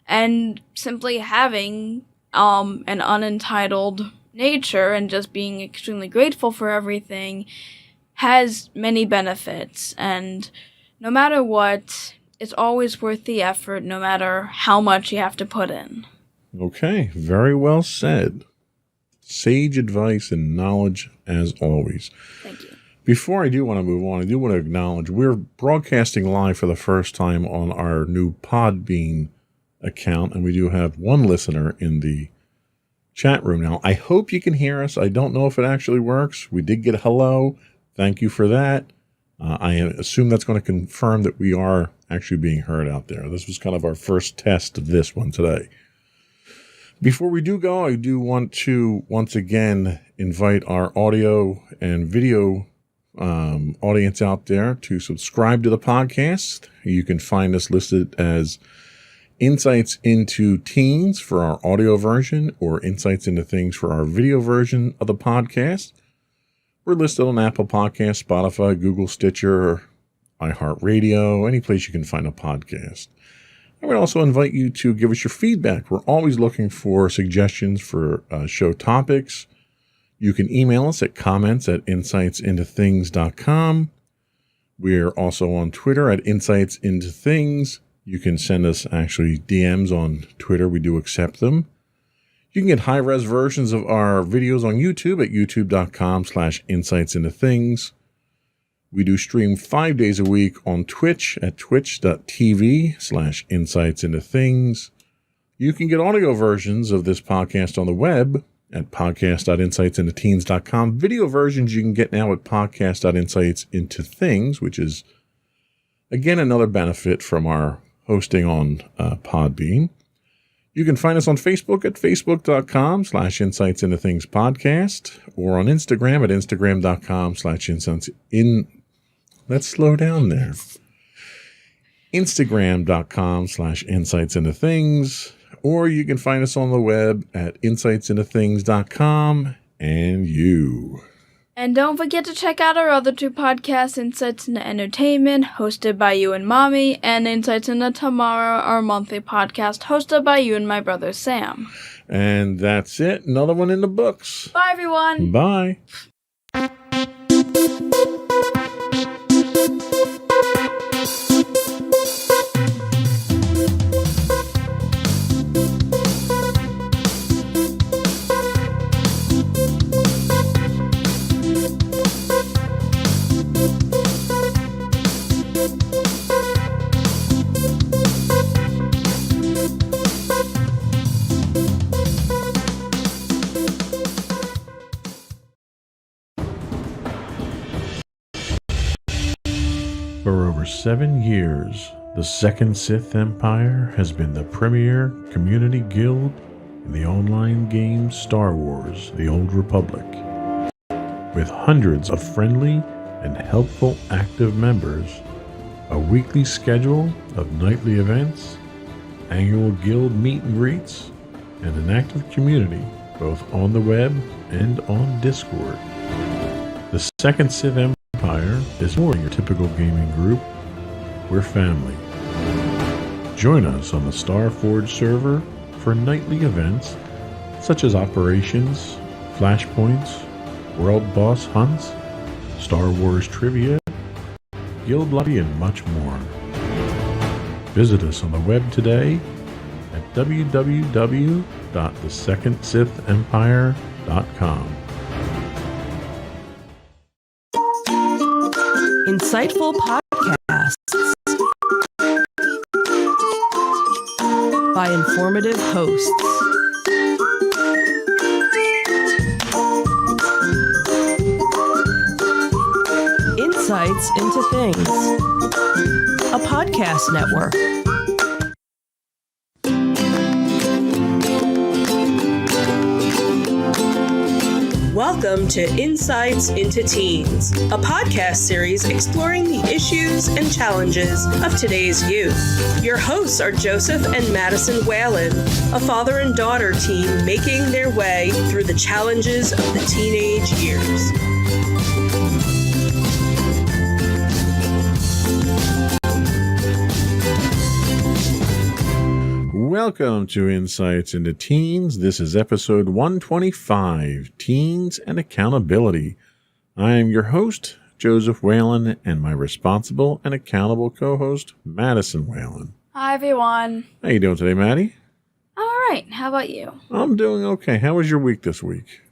And simply having an unentitled nature and just being extremely grateful for everything has many benefits. And no matter what, it's always worth the effort, no matter how much you have to put in. Okay, very well said. Sage advice and knowledge as always. Thank you. Before I do want to move on, I do want to acknowledge we're broadcasting live for the first time on our new Podbean account, and we do have one listener in the chat room now. I hope you can hear us. I don't know if it actually works. We did get a hello. Thank you for that. I assume that's going to confirm that we are actually being heard out there. This was kind of our first test of this one today. Before we do go, I do want to once again invite our audio and video audience out there to subscribe to the podcast. You can find us listed as Insights into Teens for our audio version or Insights into Things for our video version of the podcast. We're listed on Apple Podcasts, Spotify, Google, Stitcher, iHeartRadio, any place you can find a podcast. I would also invite you to give us your feedback. We're always looking for suggestions for show topics. You can email us at comments@insightsintothings.com. We're also on Twitter at insightsintothings. You can send us actually DMs on Twitter. We do accept them. You can get high-res versions of our videos on YouTube at youtube.com/insightsintothings. We do stream 5 days a week on Twitch at twitch.tv/insightsintothings. You can get audio versions of this podcast on the web at podcast.insightsintoteens.com. Video versions you can get now at podcast.insightsintothings, which is, again, another benefit from our hosting on Podbean. You can find us on Facebook at facebook.com/insightsintothingspodcast or on Instagram at instagram.com/insightsintothings. Let's slow down there. Instagram.com/insightsintothings, or you can find us on the web at insightsintothings.com and you. And don't forget to check out our other two podcasts, Insights into Entertainment, hosted by you and Mommy, and Insights into Tomorrow, our monthly podcast, hosted by you and my brother Sam. And that's it. Another one in the books. Bye, everyone. Bye. For over 7 years, the Second Sith Empire has been the premier community guild in the online game Star Wars: The Old Republic. With hundreds of friendly and helpful active members, a weekly schedule of nightly events, annual guild meet and greets, and an active community both on the web and on Discord. The Second Sith Empire is more than your typical gaming group. We're family. Join us on the Starforge server for nightly events such as operations, flashpoints, world boss hunts, Star Wars trivia, guild lobby, and much more. Visit us on the web today at www.thesecondsithempire.com. Insightful podcasts by informative hosts. Insights into Things, a podcast network. Welcome to Insights into Teens, a podcast series exploring the issues and challenges of today's youth. Your hosts are Joseph and Madison Whalen, a father and daughter team making their way through the challenges of the teenage years. Welcome to Insights into Teens. This is episode 125, Teens and Accountability. I am your host, Joseph Whalen, and my responsible and accountable co-host, Madison Whalen. Hi, everyone. How you doing today, Maddie? All right. How about you? I'm doing okay. How was your week this week?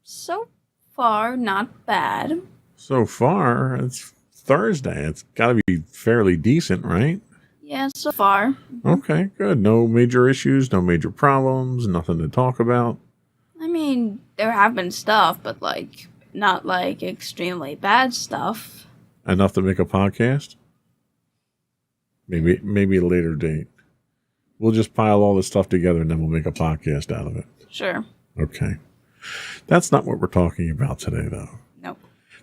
So far, not bad. So far, it's Thursday. It's got to be fairly decent, right? Yeah, so far. Okay, good. No major issues, no major problems, nothing to talk about. I mean, there have been stuff, but, not, extremely bad stuff. Enough to make a podcast? Maybe a later date. We'll just pile all this stuff together and then we'll make a podcast out of it. Sure. Okay. That's not what we're talking about today, though. Nope.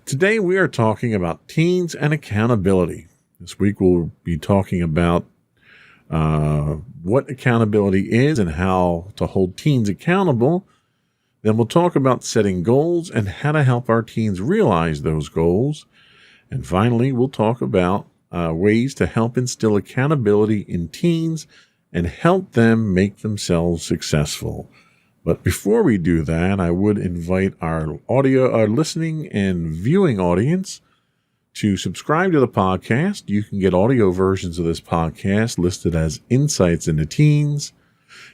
Today we are talking about teens and accountability. This week we'll be talking about what accountability is and how to hold teens accountable. Then we'll talk about setting goals and how to help our teens realize those goals. And finally, we'll talk about ways to help instill accountability in teens and help them make themselves successful. But before we do that, I would invite our listening and viewing audience to subscribe to the podcast. You can get audio versions of this podcast listed as Insights into Teens.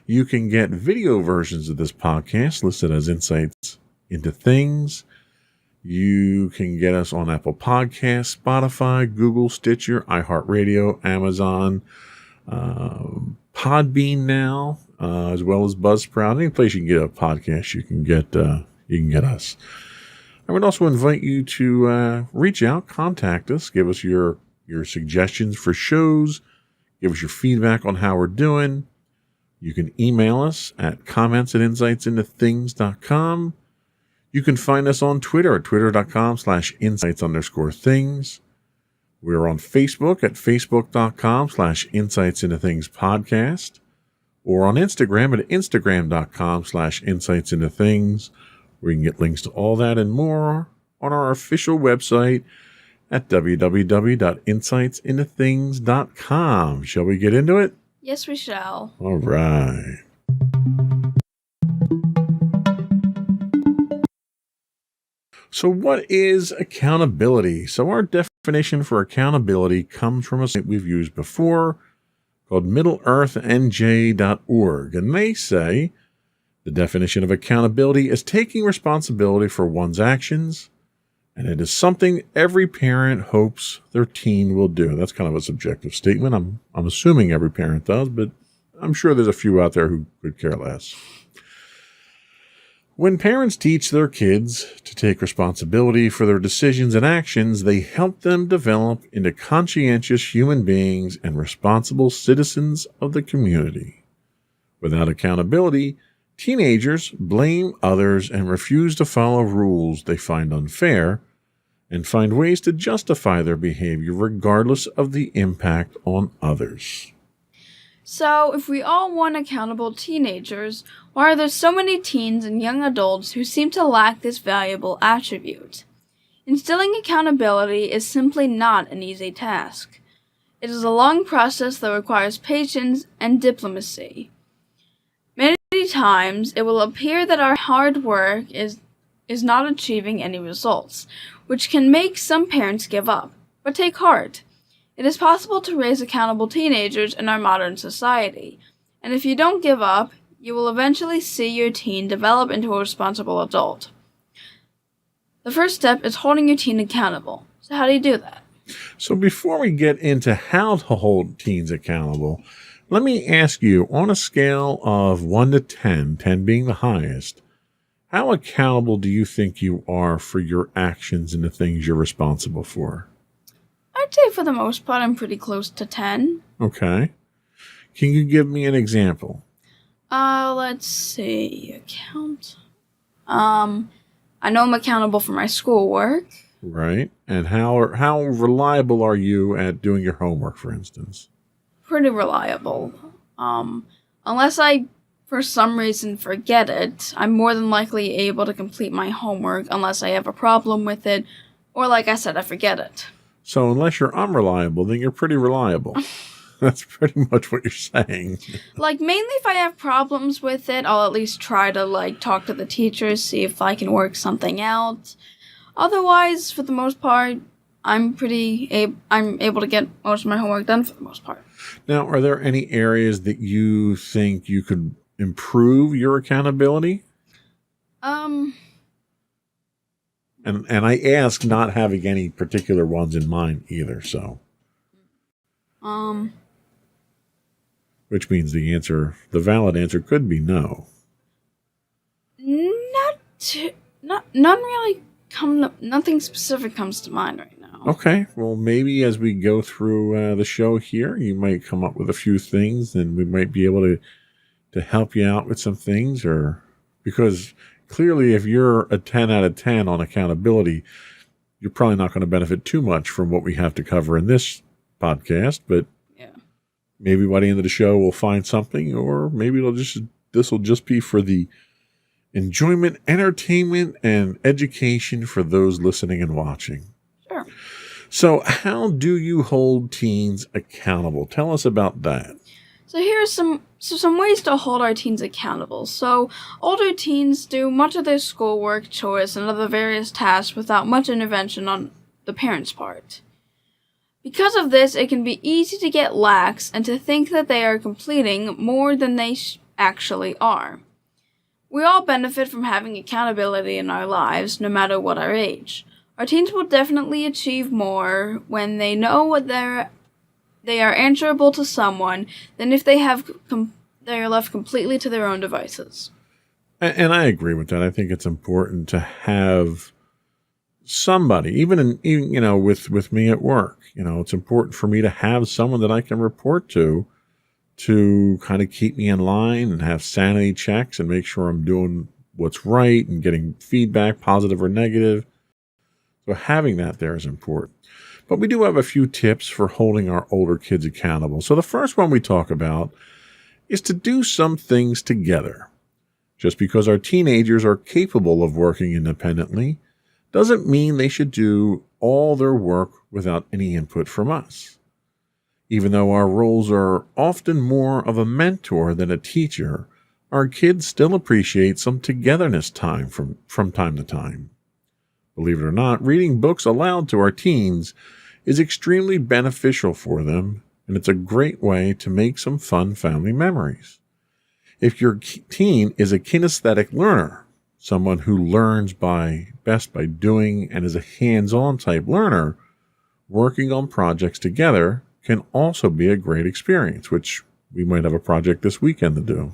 You can get video versions of this podcast listed as Insights into Things. You can get us on Apple Podcasts, Spotify, Google, Stitcher, iHeartRadio, Amazon, Podbean now. as well as Buzzsprout. Any place you can get a podcast, you can get us. I would also invite you to reach out, contact us, give us your suggestions for shows, give us your feedback on how we're doing. You can email us at comments@insightsintothings.com. You can find us on Twitter at twitter.com/insights_things. We're on Facebook at facebook.com/insightsintothingspodcast, or on Instagram at instagram.com/insightsintothings, where you can get links to all that and more on our official website at www.insightsintothings.com. Shall we get into it? Yes, we shall. All right. So what is accountability? So our definition for accountability comes from a site we've used before called MiddleEarthNJ.org. And they say the definition of accountability is taking responsibility for one's actions, and it is something every parent hopes their teen will do. That's kind of a subjective statement. I'm assuming every parent does, but I'm sure there's a few out there who could care less. When parents teach their kids to take responsibility for their decisions and actions, they help them develop into conscientious human beings and responsible citizens of the community. Without accountability, teenagers blame others and refuse to follow rules they find unfair, and find ways to justify their behavior regardless of the impact on others. So, if we all want accountable teenagers, why are there so many teens and young adults who seem to lack this valuable attribute? Instilling accountability is simply not an easy task. It is a long process that requires patience and diplomacy. Many times, it will appear that our hard work is not achieving any results, which can make some parents give up. But take heart. It is possible to raise accountable teenagers in our modern society, and if you don't give up, you will eventually see your teen develop into a responsible adult. The first step is holding your teen accountable. So how do you do that? So before we get into how to hold teens accountable, let me ask you, on a scale of 1 to 10, 10 being the highest, how accountable do you think you are for your actions and the things you're responsible for? I'd say for the most part I'm pretty close to 10. Okay. Can you give me an example? Let's see. I know I'm accountable for my schoolwork. Right. And how reliable are you at doing your homework, for instance? Pretty reliable. Unless I, for some reason, forget it, I'm more than likely able to complete my homework unless I have a problem with it, or like I said, I forget it. So unless you're unreliable, then you're pretty reliable. That's pretty much what you're saying. Like, mainly if I have problems with it, I'll at least try to, talk to the teachers, see if I can work something out. Otherwise, for the most part, I'm able to get most of my homework done for the most part. Now, are there any areas that you think you could improve your accountability? And I ask not having any particular ones in mind either, so. Which means the valid answer could be no. Nothing specific comes to mind right now. Okay, well, maybe as we go through the show here, you might come up with a few things, and we might be able to help you out with some things, or because clearly if you're a 10 out of 10 on accountability, you're probably not going to benefit too much from what we have to cover in this podcast, but yeah, maybe by the end of the show we'll find something, or maybe this will just be for the enjoyment, entertainment, and education for those listening and watching. Sure. So how do you hold teens accountable? Tell us about that. So here are some ways to hold our teens accountable. So older teens do much of their schoolwork, chores, and other various tasks without much intervention on the parents' part. Because of this, it can be easy to get lax and to think that they are completing more than they actually are. We all benefit from having accountability in our lives, no matter what our age. Our teens will definitely achieve more when they know what they are answerable to someone than if they have they are left completely to their own devices. And I agree with that. I think it's important to have somebody, even with me at work. It's important for me to have someone that I can report to kind of keep me in line and have sanity checks and make sure I'm doing what's right and getting feedback, positive or negative. So having that there is important. But we do have a few tips for holding our older kids accountable. So the first one we talk about is to do some things together. Just because our teenagers are capable of working independently doesn't mean they should do all their work without any input from us. Even though our roles are often more of a mentor than a teacher, our kids still appreciate some togetherness time from time to time. Believe it or not, reading books aloud to our teens is extremely beneficial for them, and it's a great way to make some fun family memories. If your teen is a kinesthetic learner, someone who learns best by doing and is a hands-on type learner, working on projects together can also be a great experience, which we might have a project this weekend to do.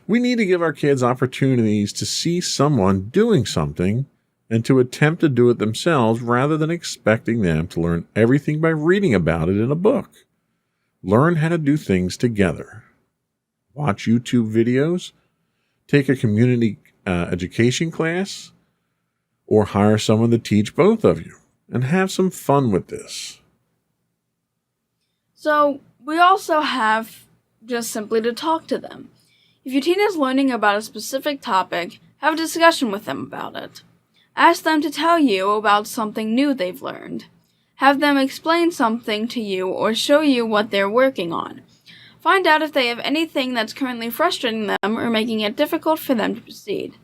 We need to give our kids opportunities to see someone doing something and to attempt to do it themselves rather than expecting them to learn everything by reading about it in a book. Learn how to do things together. Watch YouTube videos, take a community education class, or hire someone to teach both of you, and have some fun with this. So, we also have just simply to talk to them. If your teen is learning about a specific topic, have a discussion with them about it. Ask them to tell you about something new they've learned. Have them explain something to you or show you what they're working on. Find out if they have anything that's currently frustrating them or making it difficult for them to proceed.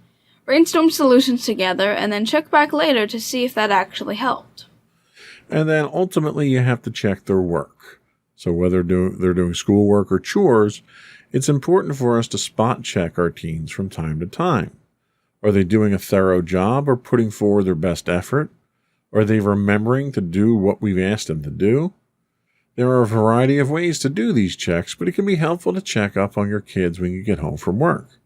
Brainstorm solutions together and then check back later to see if that actually helped. And then ultimately you have to check their work. So whether they're doing schoolwork or chores, it's important for us to spot check our teens from time to time. Are they doing a thorough job or putting forward their best effort? Are they remembering to do what we've asked them to do? There are a variety of ways to do these checks, but it can be helpful to check up on your kids when you get home from work.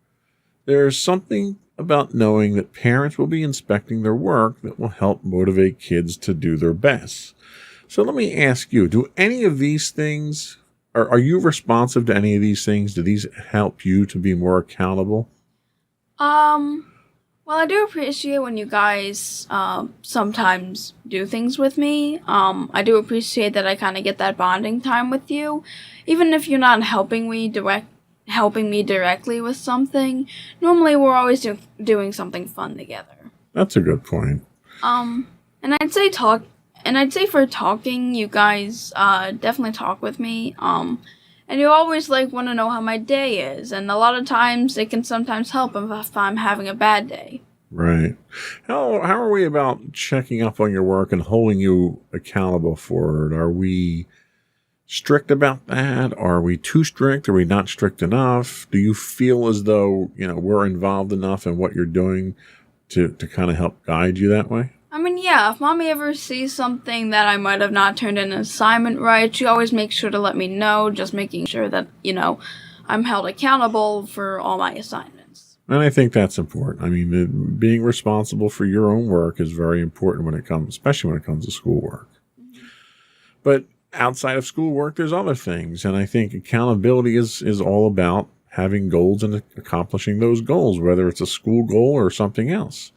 There's something about knowing that parents will be inspecting their work that will help motivate kids to do their best. So let me ask you, do any of these things, are you responsive to any of these things? Do these help you to be more accountable? Well, I do appreciate when you guys sometimes do things with me. I do appreciate that I kind of get that bonding time with you. Even if you're not helping me directly with something, normally we're always doing something fun together. That's a good point. And I'd say for talking, you guys definitely talk with me. And you always want to know how my day is, and a lot of times it can sometimes help if I'm having a bad day. Right. How are we about checking up on your work and holding you accountable for it? Are we strict about that? Are we too strict? Are we not strict enough? Do you feel as though, we're involved enough in what you're doing to kind of help guide you that way? I mean, yeah, if Mommy ever sees something that I might have not turned in an assignment right, she always makes sure to let me know, just making sure that, I'm held accountable for all my assignments. And I think that's important. I mean, being responsible for your own work is very important especially when it comes to schoolwork. Mm-hmm. But outside of schoolwork, there's other things. And I think accountability is all about having goals and accomplishing those goals, whether it's a school goal or something else.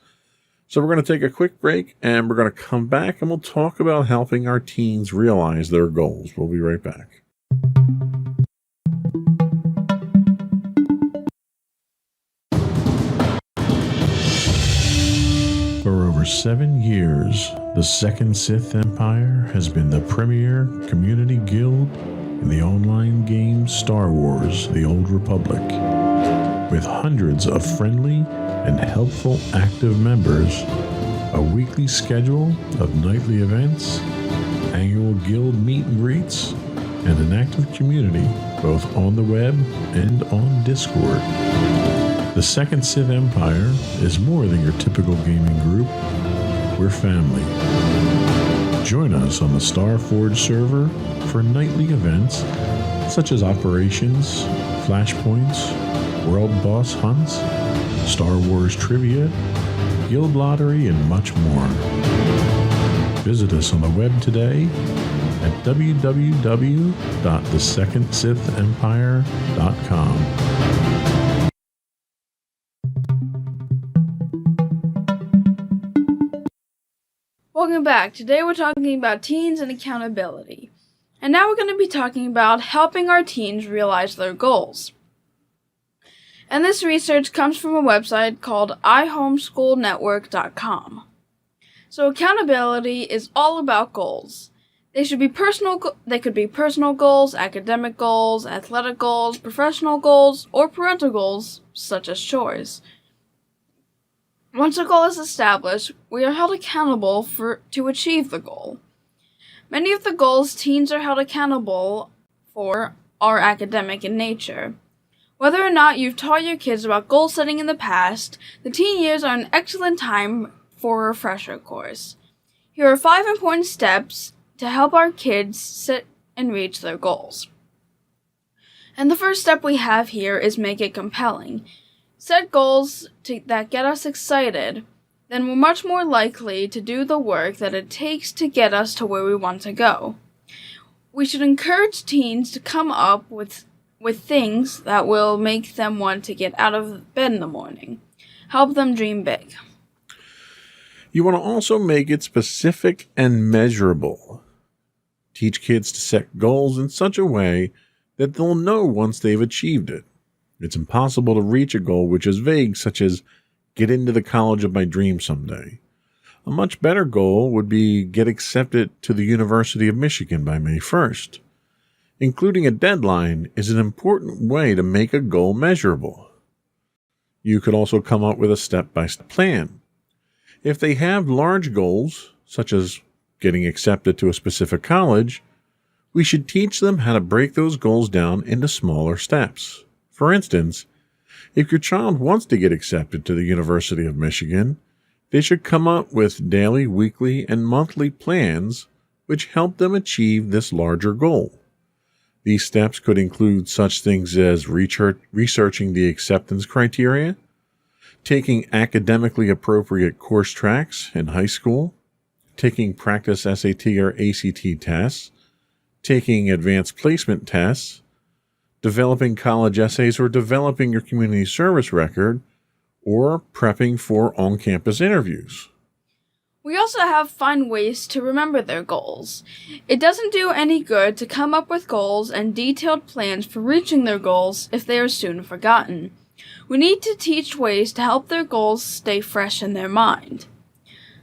So we're going to take a quick break, and we're going to come back, and we'll talk about helping our teens realize their goals. We'll be right back. For over 7 years, the Second Sith Empire has been the premier community guild in the online game Star Wars: The Old Republic. With hundreds of friendly and helpful active members, a weekly schedule of nightly events, annual guild meet and greets, and an active community both on the web and on Discord. The Second Sith Empire is more than your typical gaming group. We're family. Join us on the Starforge server for nightly events such as operations, flashpoints, world boss hunts, Star Wars trivia, guild lottery, and much more. Visit us on the web today at www.thesecondsithempire.com. Welcome back. Today we're talking about teens and accountability. And now we're going to be talking about helping our teens realize their goals. And this research comes from a website called ihomeschoolnetwork.com. So accountability is all about goals. They could be personal goals, academic goals, athletic goals, professional goals, or parental goals, such as chores. Once a goal is established, we are held accountable to achieve the goal. Many of the goals teens are held accountable for are academic in nature. Whether or not you've taught your kids about goal setting in the past, the teen years are an excellent time for a refresher course. Here are 5 important steps to help our kids set and reach their goals. And the first step we have here is make it compelling. Set goals that get us excited, then we're much more likely to do the work that it takes to get us to where we want to go. We should encourage teens to come up with things that will make them want to get out of bed in the morning. Help them dream big. You want to also make it specific and measurable. Teach kids to set goals in such a way that they'll know once they've achieved it. It's impossible to reach a goal which is vague, such as get into the college of my dreams someday. A much better goal would be get accepted to the University of Michigan by May 1st. Including a deadline is an important way to make a goal measurable. You could also come up with a step-by-step plan. If they have large goals, such as getting accepted to a specific college, we should teach them how to break those goals down into smaller steps. For instance, if your child wants to get accepted to the University of Michigan, they should come up with daily, weekly, and monthly plans which help them achieve this larger goal. These steps could include such things as researching the acceptance criteria, taking academically appropriate course tracks in high school, taking practice SAT or ACT tests, taking advanced placement tests, developing college essays, or developing your community service record, or prepping for on-campus interviews. We also have find ways to remember their goals. It doesn't do any good to come up with goals and detailed plans for reaching their goals if they are soon forgotten. We need to teach ways to help their goals stay fresh in their mind.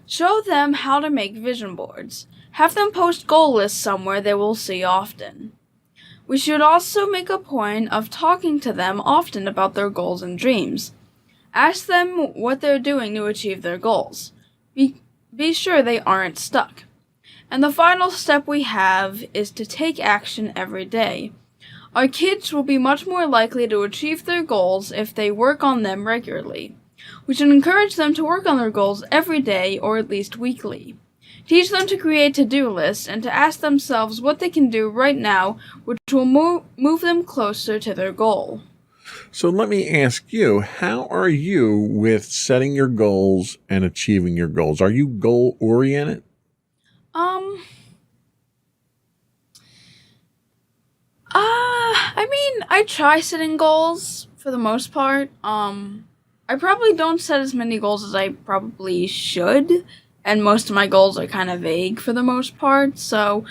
Show them how to make vision boards. Have them post goal lists somewhere they will see often. We should also make a point of talking to them often about their goals and dreams. Ask them what they're doing to achieve their goals. Be sure they aren't stuck. And the final step we have is to take action every day. Our kids will be much more likely to achieve their goals if they work on them regularly. We should encourage them to work on their goals every day or at least weekly. Teach them to create to-do lists and to ask themselves what they can do right now which will move them closer to their goal. So let me ask you, how are you with setting your goals and achieving your goals? Are you goal-oriented? I try setting goals for the most part. I probably don't set as many goals as I probably should, and most of my goals are kind of vague for the most part, so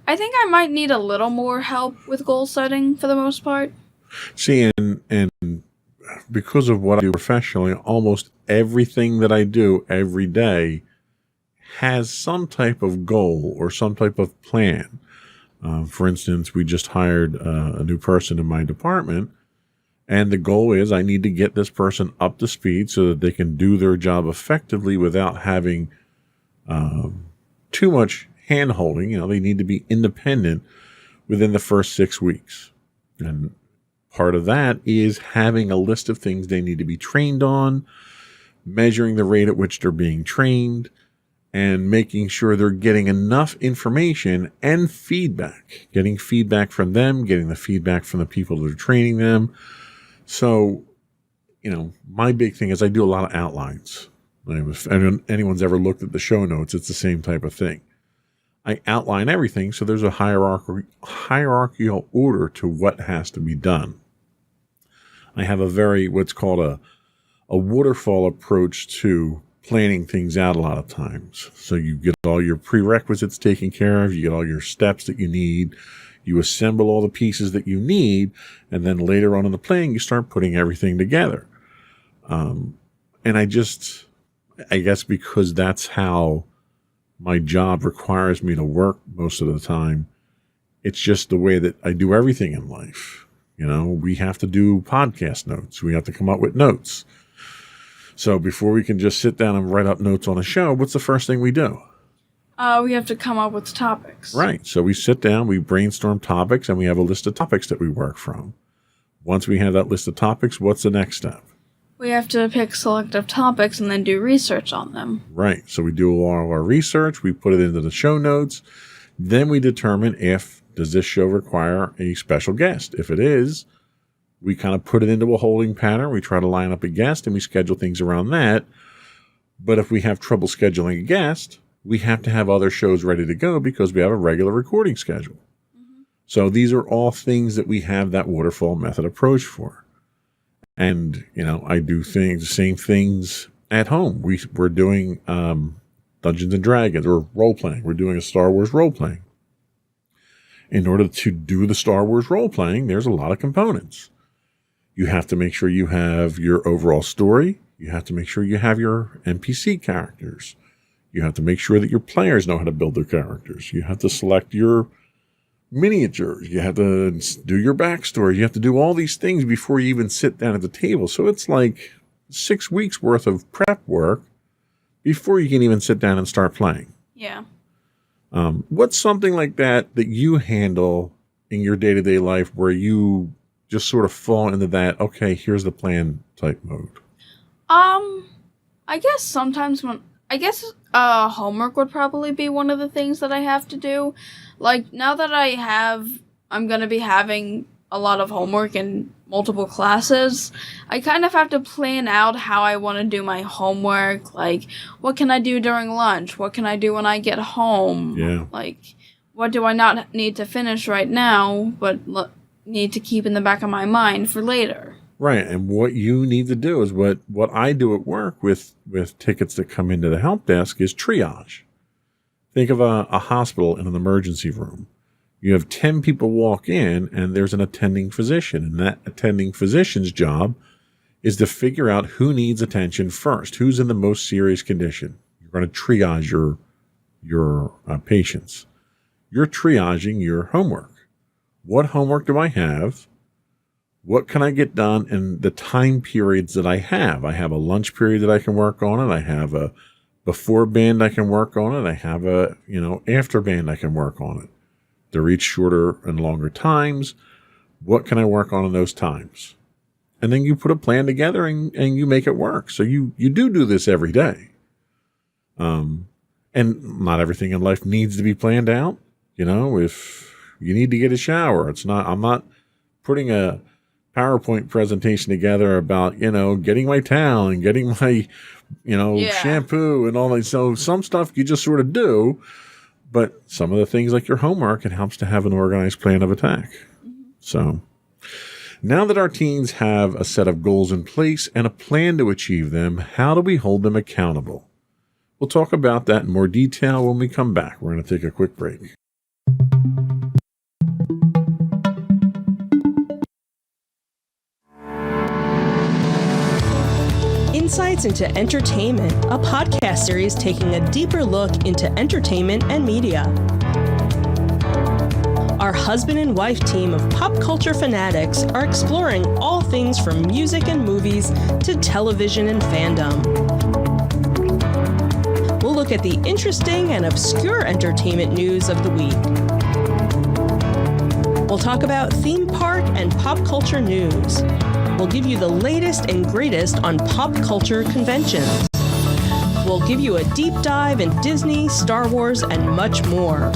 I think I might need a little more help with goal setting for the most part. See, and because of what I do professionally, almost everything that I do every day has some type of goal or some type of plan. For instance, we just hired a new person in my department, and the goal is I need to get this person up to speed so that they can do their job effectively without having too much hand-holding. They need to be independent within the first 6 weeks. And part of that is having a list of things they need to be trained on, measuring the rate at which they're being trained, and making sure they're getting enough information and feedback, getting feedback from them, getting the feedback from the people that are training them. So, my big thing is I do a lot of outlines. If anyone's ever looked at the show notes, it's the same type of thing. I outline everything, so there's a hierarchical order to what has to be done. I have what's called a waterfall approach to planning things out a lot of times. So you get all your prerequisites taken care of, you get all your steps that you need, you assemble all the pieces that you need, and then later on in the plan, you start putting everything together. And I guess because that's how my job requires me to work most of the time, it's just the way that I do everything in life. We have to do podcast notes. We have to come up with notes. So before we can just sit down and write up notes on a show, what's the first thing we do? We have to come up with topics. Right. So we sit down, we brainstorm topics, and we have a list of topics that we work from. Once we have that list of topics, what's the next step? We have to pick selective topics and then do research on them. Right. So we do all of our research, we put it into the show notes, then we determine does this show require a special guest? If it is, we kind of put it into a holding pattern. We try to line up a guest and we schedule things around that. But if we have trouble scheduling a guest, we have to have other shows ready to go because we have a regular recording schedule. Mm-hmm. So these are all things that we have that waterfall method approach for. And, I do the same things at home. We're doing Dungeons and Dragons or role-playing. We're doing a Star Wars role-playing. In order to do the Star Wars role-playing, there's a lot of components. You have to make sure you have your overall story. You have to make sure you have your NPC characters. You have to make sure that your players know how to build their characters. You have to select your miniatures. You have to do your backstory. You have to do all these things before you even sit down at the table. So it's like 6 weeks worth of prep work before you can even sit down and start playing. Yeah. What's something like that you handle in your day-to-day life where you just sort of fall into that, okay, here's the plan type mode? I guess sometimes homework would probably be one of the things that I have to do. Like, now that I'm going to be having a lot of homework in multiple classes, I kind of have to plan out how I want to do my homework. Like, what can I do during lunch? What can I do when I get home? Yeah. Like, what do I not need to finish right now, but need to keep in the back of my mind for later? Right, and what you need to do is what I do at work with tickets that come into the help desk is triage. Think of a hospital in an emergency room. You have 10 people walk in, and there's an attending physician, and that attending physician's job is to figure out who needs attention first, who's in the most serious condition. You're going to triage your patients. You're triaging your homework. What homework do I have? What can I get done in the time periods that I have? I have a lunch period that I can work on it. I have a before band I can work on it. I have a, after band I can work on it. They're each shorter and longer times. What can I work on in those times? And then you put a plan together and you make it work. So you do this every day. And not everything in life needs to be planned out. If you need to get a shower, I'm not putting a PowerPoint presentation together about, getting my towel and getting my, shampoo and all that. So some stuff you just sort of do, but some of the things like your homework, it helps to have an organized plan of attack. Mm-hmm. So now that our teens have a set of goals in place and a plan to achieve them, how do we hold them accountable? We'll talk about that in more detail when we come back. We're going to take a quick break. Insights into Entertainment, a podcast series taking a deeper look into entertainment and media. Our husband and wife team of pop culture fanatics are exploring all things from music and movies to television and fandom. We'll look at the interesting and obscure entertainment news of the week. We'll talk about theme park and pop culture news. We'll give you the latest and greatest on pop culture conventions. We'll give you a deep dive in Disney, Star Wars, and much more.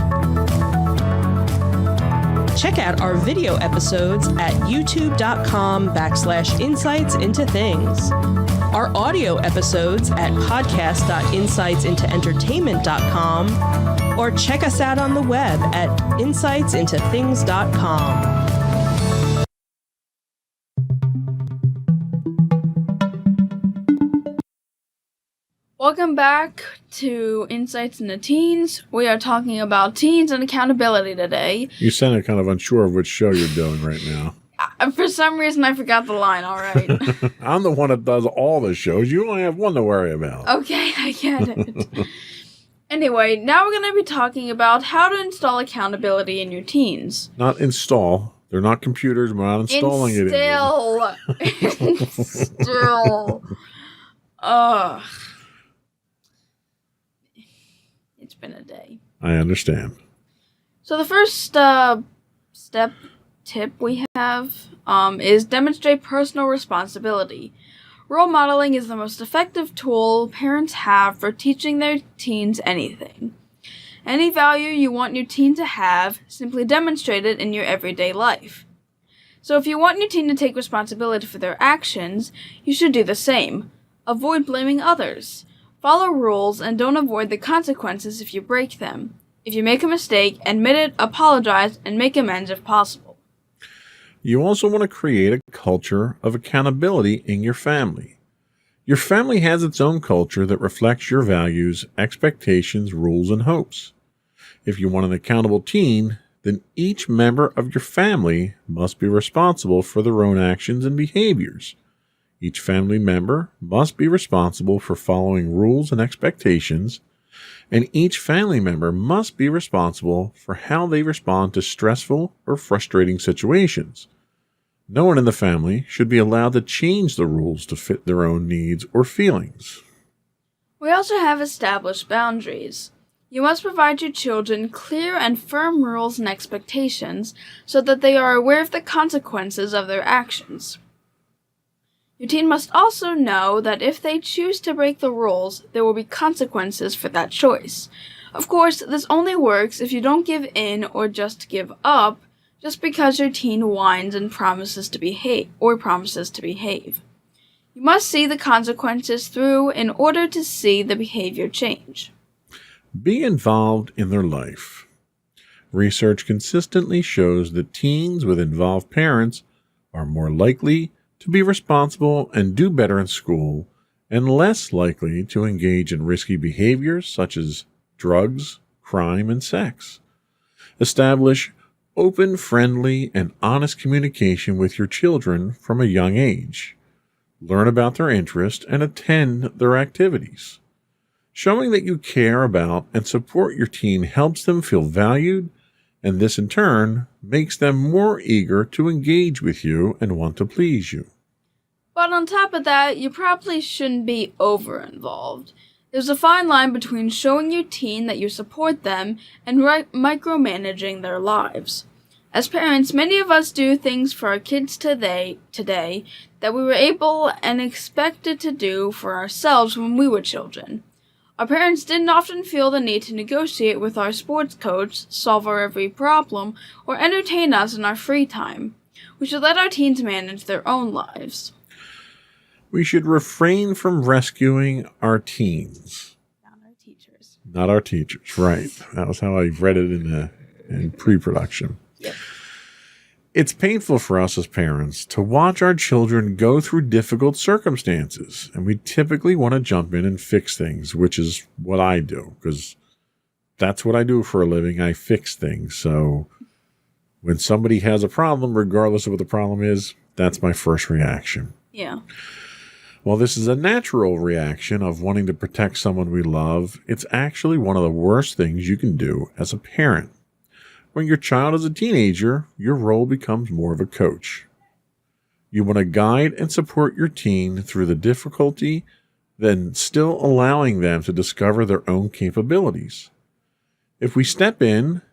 Check out our video episodes at youtube.com/insightsintothings. Our audio episodes at podcast.insightsintoentertainment.com, or check us out on the web at insightsintothings.com. Welcome back to Insights into Teens. We are talking about teens and accountability today. You sounded kind of unsure of which show you're doing right now. For some reason, I forgot the line, all right. I'm the one that does all the shows. You only have one to worry about. Okay, I get it. Anyway, now we're going to be talking about how to install accountability in your teens. Not install. They're not computers. We're not installing it. Instill. Ugh. It's been a day. I understand. So the first tip we have is demonstrate personal responsibility. Role modeling is the most effective tool parents have for teaching their teens anything. Any value you want your teen to have, simply demonstrate it in your everyday life. So if you want your teen to take responsibility for their actions, you should do the same. Avoid blaming others. Follow rules and don't avoid the consequences if you break them. If you make a mistake, admit it, apologize, and make amends if possible. You also want to create a culture of accountability in your family. Your family has its own culture that reflects your values, expectations, rules, and hopes. If you want an accountable teen, then each member of your family must be responsible for their own actions and behaviors. Each family member must be responsible for following rules and expectations, and each family member must be responsible for how they respond to stressful or frustrating situations. No one in the family should be allowed to change the rules to fit their own needs or feelings. We also have established boundaries. You must provide your children clear and firm rules and expectations so that they are aware of the consequences of their actions. Your teen must also know that if they choose to break the rules, there will be consequences for that choice. Of course, this only works if you don't give in or just give up just because your teen whines and promises to behave. You must see the consequences through in order to see the behavior change. Be involved in their life. Research consistently shows that teens with involved parents are more likely to be responsible and do better in school, and less likely to engage in risky behaviors such as drugs, crime, and sex. Establish open, friendly, and honest communication with your children from a young age. Learn about their interests and attend their activities. Showing that you care about and support your teen helps them feel valued, and this in turn makes them more eager to engage with you and want to please you. But on top of that, you probably shouldn't be over-involved. There's a fine line between showing your teen that you support them and micromanaging their lives. As parents, many of us do things for our kids today that we were able and expected to do for ourselves when we were children. Our parents didn't often feel the need to negotiate with our sports coach, solve our every problem, or entertain us in our free time. We should let our teens manage their own lives. We should refrain from rescuing our teens. Not our teachers. Not our teachers, right. That was how I read it in pre-production. Yep. It's painful for us as parents to watch our children go through difficult circumstances, and we typically want to jump in and fix things, which is what I do, because that's what I do for a living. I fix things. So when somebody has a problem, regardless of what the problem is, that's my first reaction. Yeah. While this is a natural reaction of wanting to protect someone we love, it's actually one of the worst things you can do as a parent. When your child is a teenager, your role becomes more of a coach. You want to guide and support your teen through the difficulty, then still allowing them to discover their own capabilities. If we step in,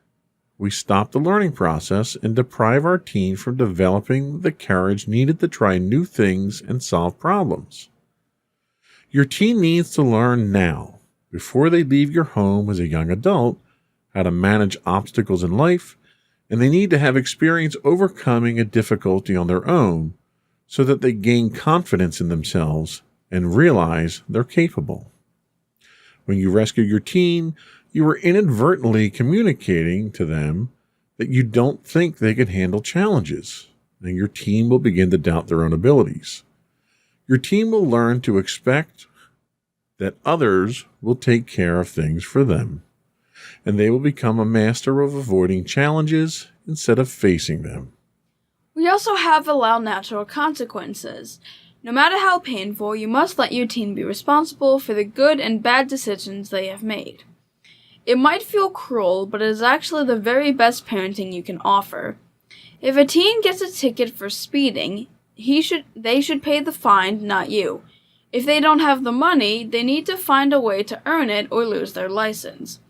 we stop the learning process and deprive our teen from developing the courage needed to try new things and solve problems. Your teen needs to learn now, before they leave your home as a young adult, how to manage obstacles in life, and they need to have experience overcoming a difficulty on their own so that they gain confidence in themselves and realize they're capable. When you rescue your teen, you are inadvertently communicating to them that you don't think they can handle challenges, and your teen will begin to doubt their own abilities. Your teen will learn to expect that others will take care of things for them, and they will become a master of avoiding challenges instead of facing them. We also have allow natural consequences. No matter how painful, you must let your teen be responsible for the good and bad decisions they have made. It might feel cruel, but it is actually the very best parenting you can offer. If a teen gets a ticket for speeding, they should pay the fine, not you. If they don't have the money, they need to find a way to earn it or lose their license.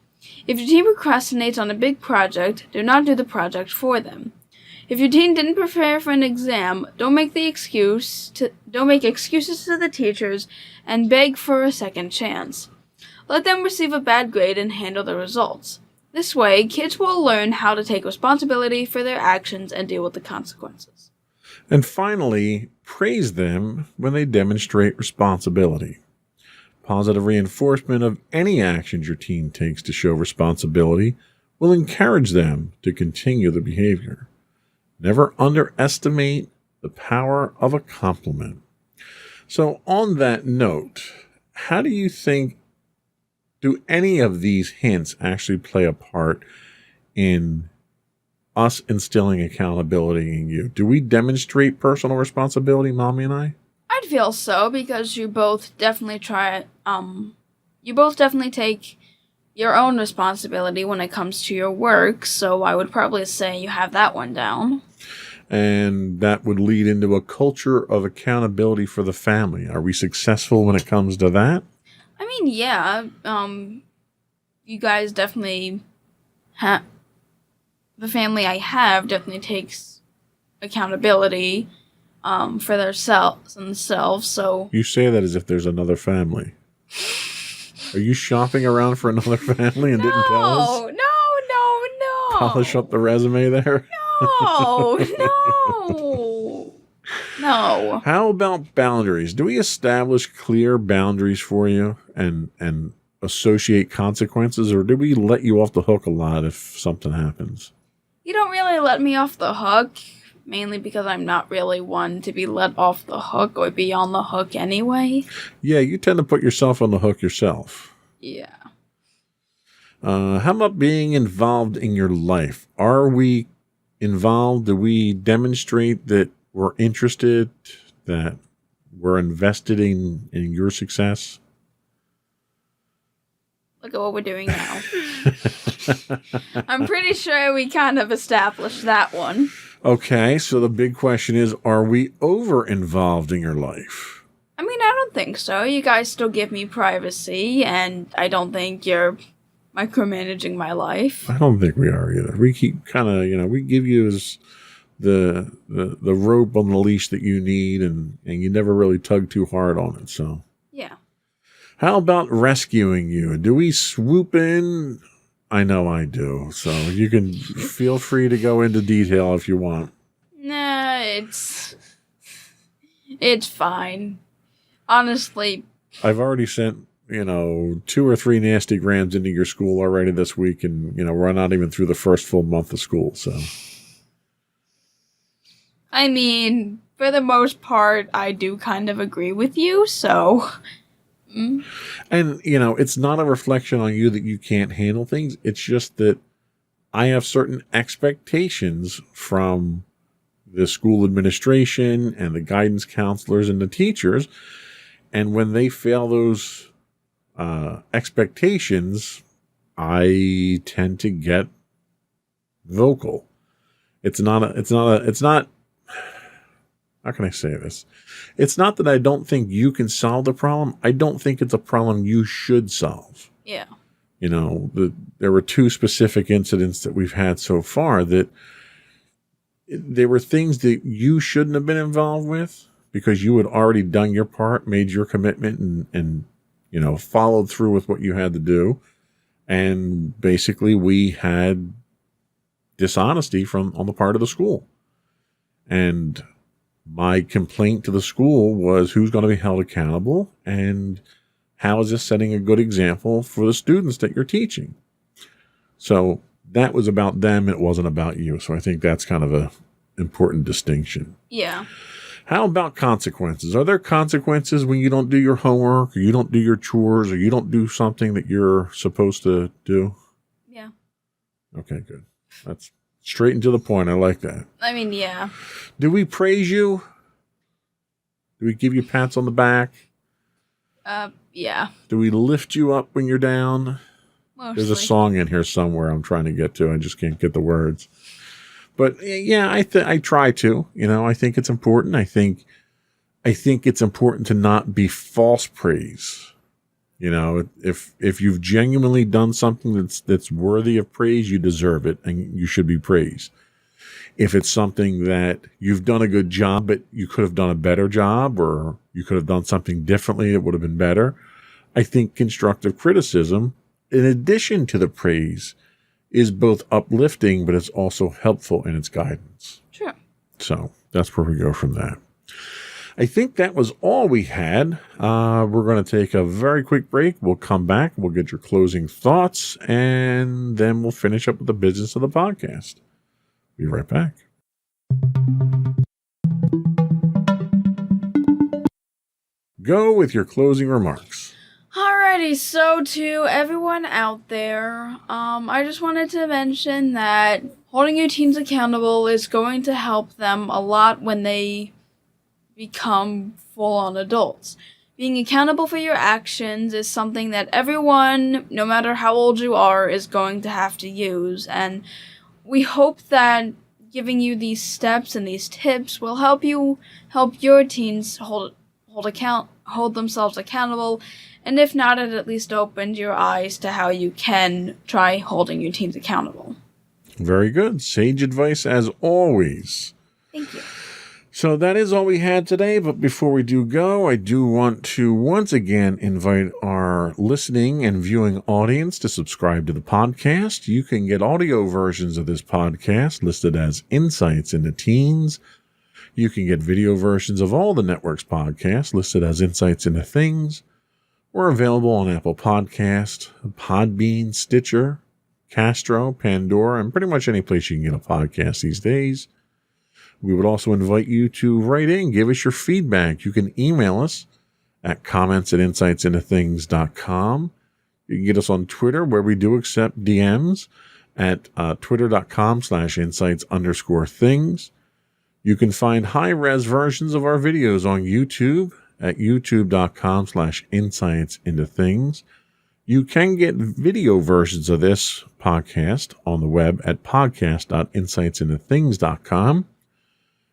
If your teen procrastinates on a big project, do not do the project for them. If your teen didn't prepare for an exam, don't make excuses to the teachers and beg for a second chance. Let them receive a bad grade and handle the results. This way, kids will learn how to take responsibility for their actions and deal with the consequences. And finally, praise them when they demonstrate responsibility. Positive reinforcement of any actions your teen takes to show responsibility will encourage them to continue the behavior. Never underestimate the power of a compliment. So on that note, how do you think, do any of these hints actually play a part in us instilling accountability in you? Do we demonstrate personal responsibility, Mommy and I? I'd feel so, because you both definitely take your own responsibility when it comes to your work, so I would probably say you have that one down. And that would lead into a culture of accountability for the family. Are we successful when it comes to that? I mean, yeah, you guys definitely the family I have definitely takes accountability for themselves, so... You say that as if there's another family. Are you shopping around for another family and didn't tell us? No. Polish up the resume there? No. How about boundaries? Do we establish clear boundaries for you and associate consequences, or do we let you off the hook a lot if something happens? You don't really let me off the hook, mainly because I'm not really one to be let off the hook or be on the hook anyway. Yeah, you tend to put yourself on the hook yourself. Yeah. How about being involved in your life? Are we involved? Do we demonstrate that we're interested, that we're invested in your success? Look at what we're doing now. I'm pretty sure we kind of established that one. Okay, so the big question is, are we over-involved in your life? I mean, I don't think so. You guys still give me privacy, and I don't think you're micromanaging my life. I don't think we are either. We keep kind of, we give you the rope on the leash that you need, and you never really tug too hard on it, so. Yeah. How about rescuing you? Do we swoop in? I know I do, so you can feel free to go into detail if you want. Nah, it's fine. Honestly. I've already sent, 2 or 3 nasty grams into your school already this week, and, we're not even through the first full month of school, so. I mean, for the most part, I do kind of agree with you, so... And, it's not a reflection on you that you can't handle things. It's just that I have certain expectations from the school administration and the guidance counselors and the teachers. And when they fail those expectations, I tend to get vocal. It's not, how can I say this? It's not that I don't think you can solve the problem. I don't think it's a problem you should solve. Yeah. There were 2 specific incidents that we've had so far that they were things that you shouldn't have been involved with because you had already done your part, made your commitment, and followed through with what you had to do. And basically we had dishonesty on the part of the school. And my complaint to the school was who's going to be held accountable and how is this setting a good example for the students that you're teaching? So that was about them. It wasn't about you. So I think that's kind of a important distinction. Yeah. How about consequences? Are there consequences when you don't do your homework or you don't do your chores or you don't do something that you're supposed to do? Yeah. Okay, good. That's straight and to the point. I like that. I mean, yeah. Do we praise you? Do we give you pats on the back? Yeah. Do we lift you up when you're down? Mostly. There's a song in here somewhere I'm trying to get to. I just can't get the words. But yeah, I try to. I think it's important. I think it's important to not be false praise. If you've genuinely done something that's worthy of praise, you deserve it and you should be praised. If it's something that you've done a good job, but you could have done a better job or you could have done something differently that would have been better, I think constructive criticism, in addition to the praise, is both uplifting, but it's also helpful in its guidance. Sure. So that's where we go from that. I think that was all we had. We're going to take a very quick break. We'll come back. We'll get your closing thoughts, and then we'll finish up with the business of the podcast. Be right back. Go with your closing remarks. Alrighty, so to everyone out there, I just wanted to mention that holding your teens accountable is going to help them a lot when they become full-on adults. Being accountable for your actions is something that everyone, no matter how old you are, is going to have to use, and we hope that giving you these steps and these tips will help your teens hold themselves accountable. And if not, it at least opened your eyes to how you can try holding your teens accountable. Very good. Sage advice as always. Thank you. So that is all we had today. But before we do go, I do want to once again invite our listening and viewing audience to subscribe to the podcast. You can get audio versions of this podcast listed as Insights into Teens. You can get video versions of all the network's podcasts listed as Insights into Things. We're available on Apple Podcast, Podbean, Stitcher, Castro, Pandora, and pretty much any place you can get a podcast these days. We would also invite you to write in, give us your feedback. You can email us at comments@insightsintothings.com. You can get us on Twitter, where we do accept DMs at twitter.com/insights_things. You can find high-res versions of our videos on YouTube at youtube.com/insightsintothings. You can get video versions of this podcast on the web at podcast.insightsintothings.com.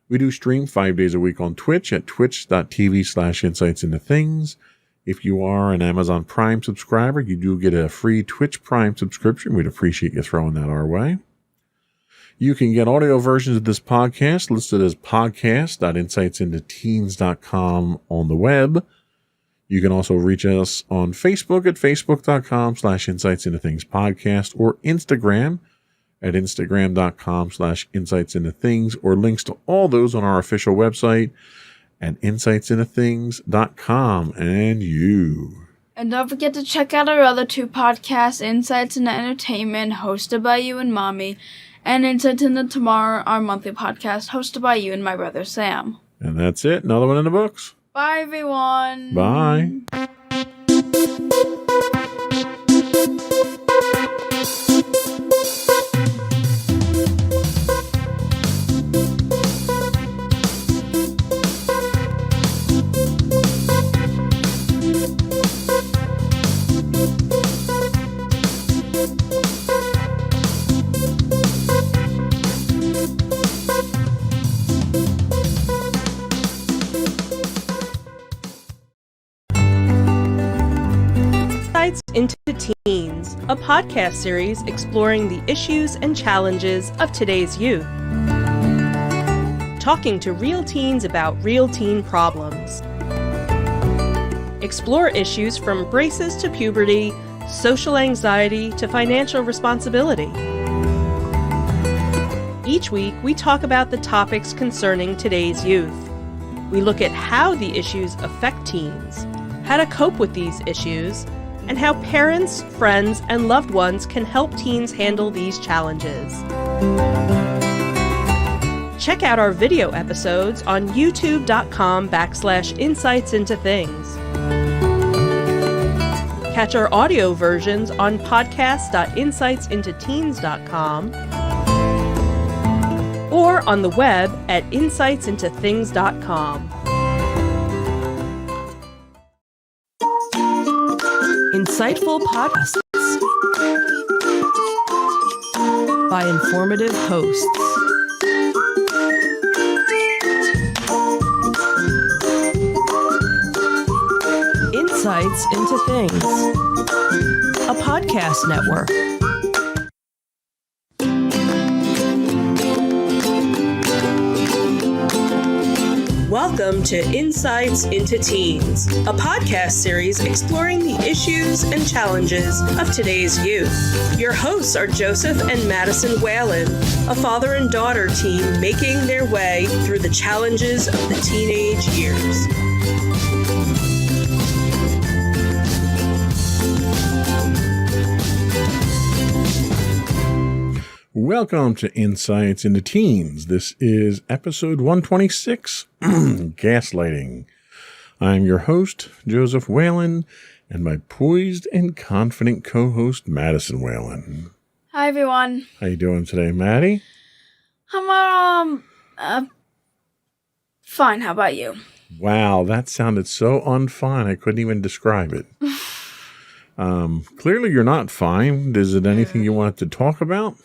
We do stream 5 days a week on Twitch at twitch.tv/insightsintothings. If you are an Amazon Prime subscriber, you do get a free Twitch Prime subscription. We'd appreciate you throwing that our way. You can get audio versions of this podcast listed as podcast.insightsintoteens.com on the web. You can also reach us on Facebook at facebook.com/insightsintothingspodcast or Instagram at instagram.com/insightsintothings, or links to all those on our official website at insightsintothings.com. And don't forget to check out our other two podcasts, Insights into Entertainment, hosted by you and Mommy, and Insights into Tomorrow, our monthly podcast, hosted by you and my brother Sam. And that's it. Another one in the books. Bye, everyone. Bye. Insights into Teens, a podcast series exploring the issues and challenges of today's youth. talking to real teens about real teen problems. Explore issues from braces to puberty, social anxiety to financial responsibility. Each week, we talk about the topics concerning today's youth. We look at how the issues affect teens, how to cope with these issues, and how parents, friends, and loved ones can help teens handle these challenges. Check out our video episodes on youtube.com/insightsintothings. Catch our audio versions on podcast.insightsintoteens.com or on the web at insightsintothings.com. Insightful podcasts by informative hosts. Insights into Things, a podcast network. Welcome to Insights into Teens, a podcast series exploring the issues and challenges of today's youth. Your hosts are Joseph and Madison Whalen, a father and daughter team making their way through the challenges of the teenage years. Welcome to Insights into Teens. This is episode 126, Gaslighting. I'm your host, Joseph Whalen, and my poised and confident co-host, Madison Whalen. Hi, everyone. How you doing today, Maddie? I'm, fine. How about you? Wow, that sounded so unfine, I couldn't even describe it. Clearly you're not fine. Is it anything you wanted to talk about?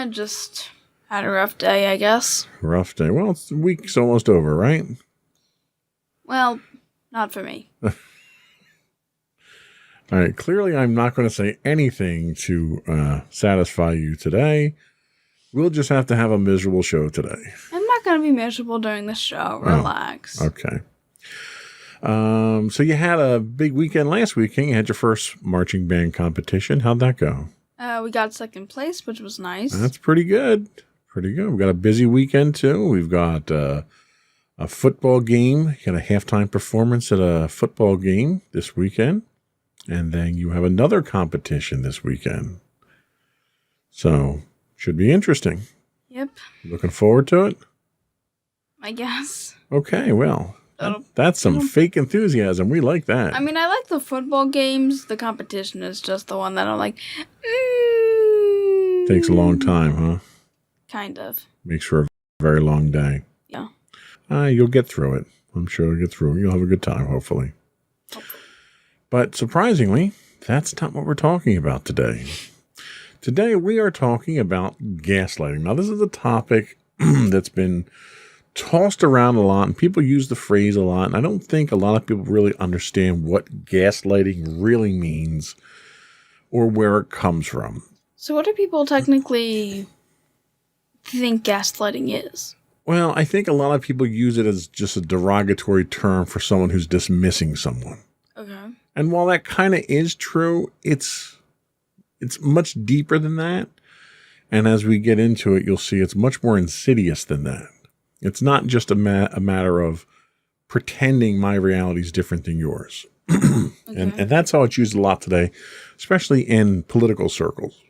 Just had a rough day, I guess. Rough day. Well, the week's almost over, right? Well, not for me. All right. Clearly, I'm not going to say anything to satisfy you today. We'll just have to have a miserable show today. I'm not going to be miserable during the show. Relax. Oh, okay. So you had a big weekend last weekend. You had your first marching band competition. How'd that go? We got second place, which was nice. That's pretty good. Pretty good. We've got a busy weekend, too. We've got a football game. You got a halftime performance at a football game this weekend. And then you have another competition this weekend. So, should be interesting. Yep. Looking forward to it? I guess. Okay, well, that's some fake enthusiasm. We like that. I mean, I like the football games. The competition is just the one that I'm like, Takes a long time, huh? Kind of. Makes for a very long day. Yeah. You'll get through it. I'm sure you'll get through it. You'll have a good time, hopefully. But surprisingly, that's not what we're talking about today. Today, we are talking about gaslighting. Now, this is a topic that's been tossed around a lot, and people use the phrase a lot, and I don't think a lot of people really understand what gaslighting really means or where it comes from. So what do people technically think gaslighting is? Well, I think a lot of people use it as just a derogatory term for someone who's dismissing someone. Okay. And while that kind of is true, it's much deeper than that. And as we get into it, you'll see it's much more insidious than that. It's not just a matter of pretending my reality is different than yours. Okay. And that's how it's used a lot today, especially in political circles.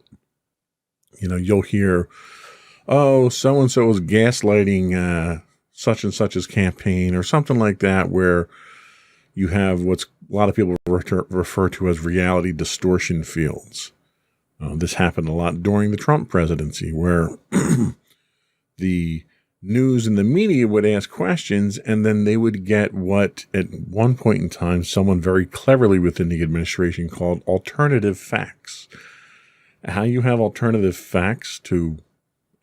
You know, you'll hear, oh, so-and-so is gaslighting such and such's campaign or something like that, where you have what's a lot of people refer to as reality distortion fields. This happened a lot during the Trump presidency, where the news and the media would ask questions, and then they would get what, at one point in time, someone very cleverly within the administration called alternative facts. How you have alternative facts to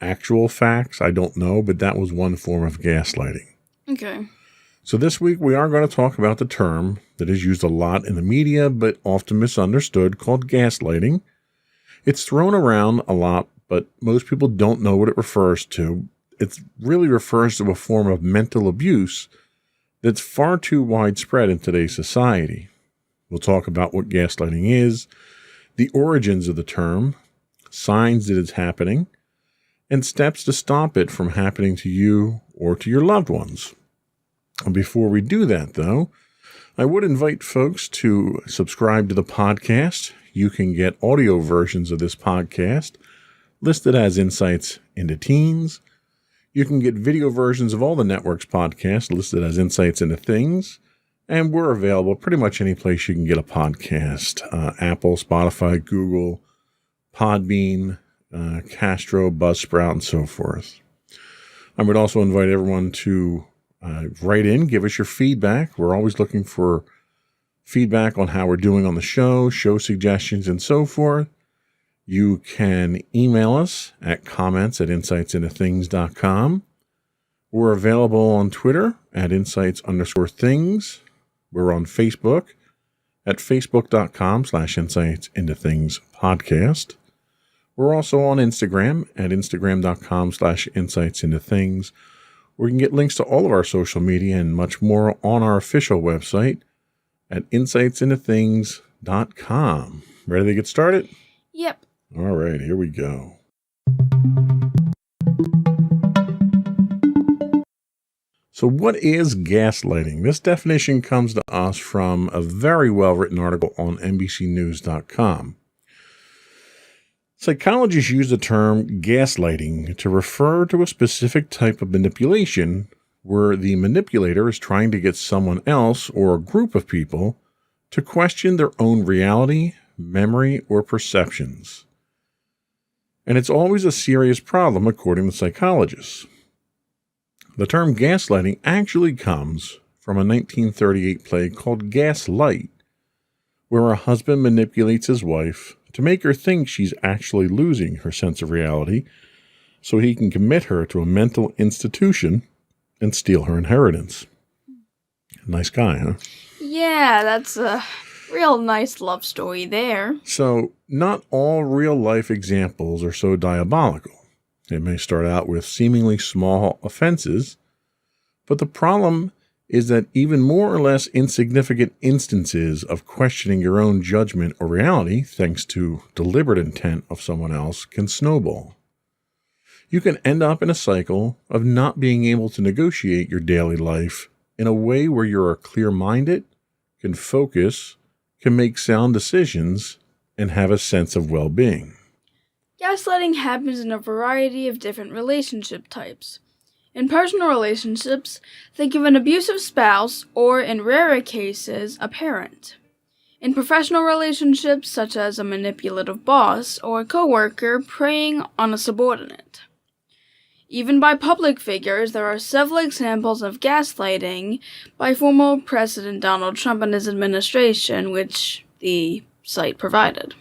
actual facts, I don't know, but that was one form of gaslighting. Okay. So this week we are going to talk about the term that is used a lot in the media, but often misunderstood, called gaslighting. It's thrown around a lot, but most people don't know what it refers to. it really refers to a form of mental abuse that's far too widespread in today's society. We'll talk about what gaslighting is, the origins of the term, signs that it's happening, and steps to stop it from happening to you or to your loved ones. And before we do that, though, I would invite folks to subscribe to the podcast. You can get audio versions of this podcast listed as Insights into Teens. You can get video versions of all the network's podcasts listed as Insights into Things. And we're available pretty much any place you can get a podcast. Apple, Spotify, Google, Podbean, Castro, Buzzsprout, and so forth. I would also invite everyone to write in, give us your feedback. We're always looking for feedback on how we're doing on the show suggestions, and so forth. You can email us at comments@insightsintothings.com. We're available on Twitter at insights_things. We're on Facebook at facebook.com/insightsintothingspodcast. We're also on Instagram at instagram.com/insightsintothings. We can get links to all of our social media and much more on our official website at insightsintothings.com. Ready to get started? Yep. All right, here we go. So what is gaslighting? This definition comes to us from a very well-written article on NBCnews.com. Psychologists use the term gaslighting to refer to a specific type of manipulation where the manipulator is trying to get someone else or a group of people to question their own reality, memory, or perceptions. And it's always a serious problem, according to psychologists. The term gaslighting actually comes from a 1938 play called Gaslight, where a husband manipulates his wife to make her think she's actually losing her sense of reality so he can commit her to a mental institution and steal her inheritance. Nice guy, huh? Yeah, that's a real nice love story there. So, not all real-life examples are so diabolical. It may start out with seemingly small offenses, but the problem is that even more or less insignificant instances of questioning your own judgment or reality, thanks to deliberate intent of someone else, can snowball. You can end up in a cycle of not being able to negotiate your daily life in a way where you are clear-minded, can focus, can make sound decisions, and have a sense of well-being. Gaslighting happens in a variety of different relationship types. In personal relationships, think of an abusive spouse or, in rarer cases, a parent. In professional relationships, such as a manipulative boss or a coworker preying on a subordinate. Even by public figures, there are several examples of gaslighting by former President Donald Trump and his administration, which the site provided.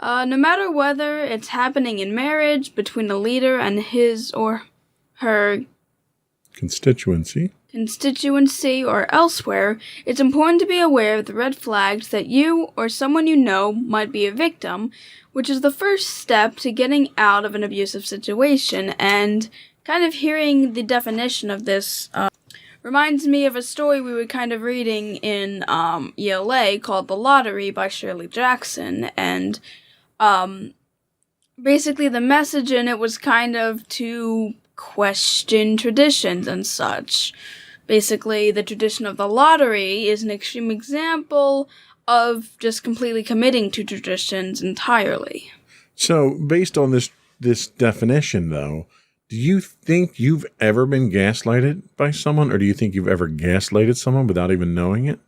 No matter whether it's happening in marriage, between a leader and his or her constituency, or elsewhere, it's important to be aware of the red flags that you or someone you know might be a victim, which is the first step to getting out of an abusive situation. And kind of hearing the definition of this reminds me of a story we were kind of reading in ELA called The Lottery by Shirley Jackson, and basically the message in it was kind of to question traditions and such. Basically, the tradition of the lottery is an extreme example of just completely committing to traditions entirely. So, based on this definition, though, do you think you've ever been gaslighted by someone, or do you think you've ever gaslighted someone without even knowing it?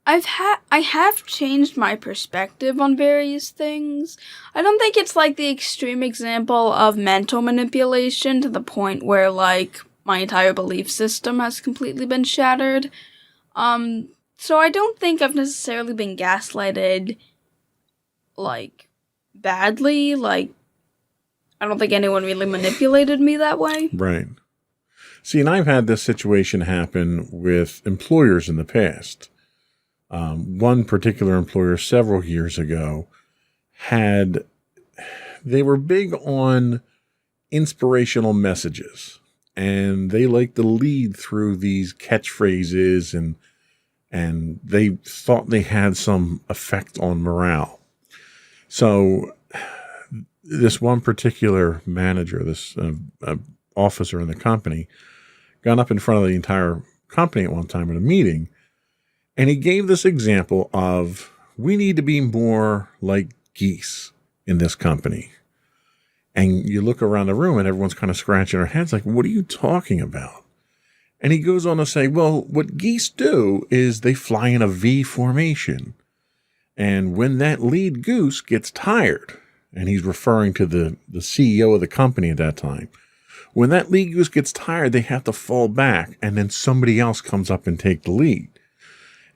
I have changed my perspective on various things. I don't think it's like the extreme example of mental manipulation to the point where, like, my entire belief system has completely been shattered. So I don't think I've necessarily been gaslighted, like, badly. Like, I don't think anyone really manipulated me that way. Right. See, and I've had this situation happen with employers in the past. One particular employer several years ago had they were big on inspirational messages, and they liked to lead through these catchphrases, and they thought they had some effect on morale. So this one particular manager, this officer in the company, got up in front of the entire company at one time at a meeting, and he gave this example of, we need to be more like geese in this company. And you look around the room and everyone's kind of scratching their heads like, what are you talking about? And he goes on to say, well, what geese do is they fly in a V formation. And when that lead goose gets tired, and he's referring to the CEO of the company at that time, when that lead goose gets tired, they have to fall back, and then somebody else comes up and take the lead.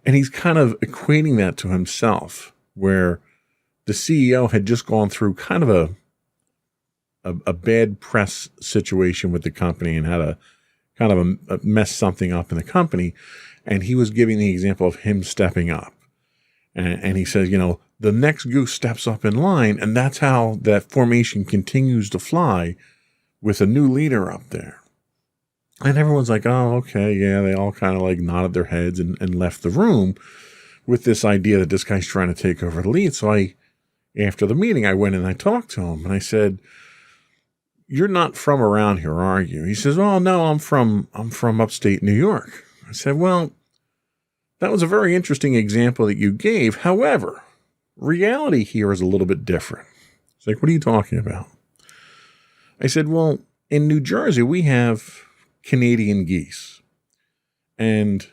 And he's kind of equating that to himself, where the CEO had just gone through kind of a bad press situation with the company and had a mess something up in the company. And he was giving the example of him stepping up. And he says, the next goose steps up in line, and that's how that formation continues to fly with a new leader up there. And everyone's like, oh, okay, yeah. They all kind of like nodded their heads and left the room with this idea that this guy's trying to take over the lead. So after the meeting, I went and I talked to him, and I said, you're not from around here, are you? He says, oh, no, I'm from upstate New York. I said, well, that was a very interesting example that you gave. However, reality here is a little bit different. It's like, what are you talking about? I said, well, in New Jersey, we have Canadian geese. And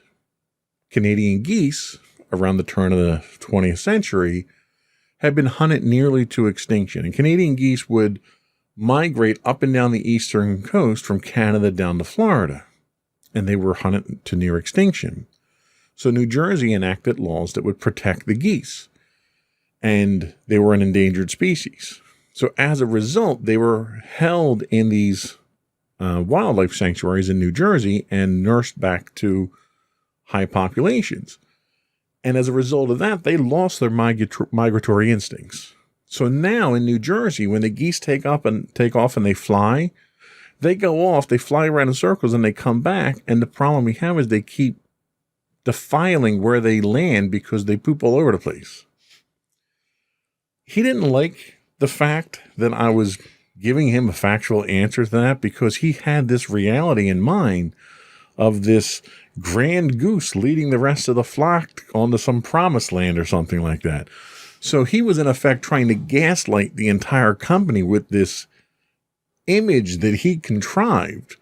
Canadian geese, around the turn of the 20th century, had been hunted nearly to extinction. And Canadian geese would migrate up and down the eastern coast from Canada down to Florida. And they were hunted to near extinction. So New Jersey enacted laws that would protect the geese. And they were an endangered species. So as a result, they were held in these wildlife sanctuaries in New Jersey and nursed back to high populations. And as a result of that, they lost their migratory instincts. So now in New Jersey, when the geese take off and they fly, they go off, they fly around in circles, and they come back. And the problem we have is they keep defiling where they land because they poop all over the place. He didn't like the fact that I was giving him a factual answer to that, because he had this reality in mind of this grand goose leading the rest of the flock onto some promised land or something like that. So he was in effect trying to gaslight the entire company with this image that he contrived,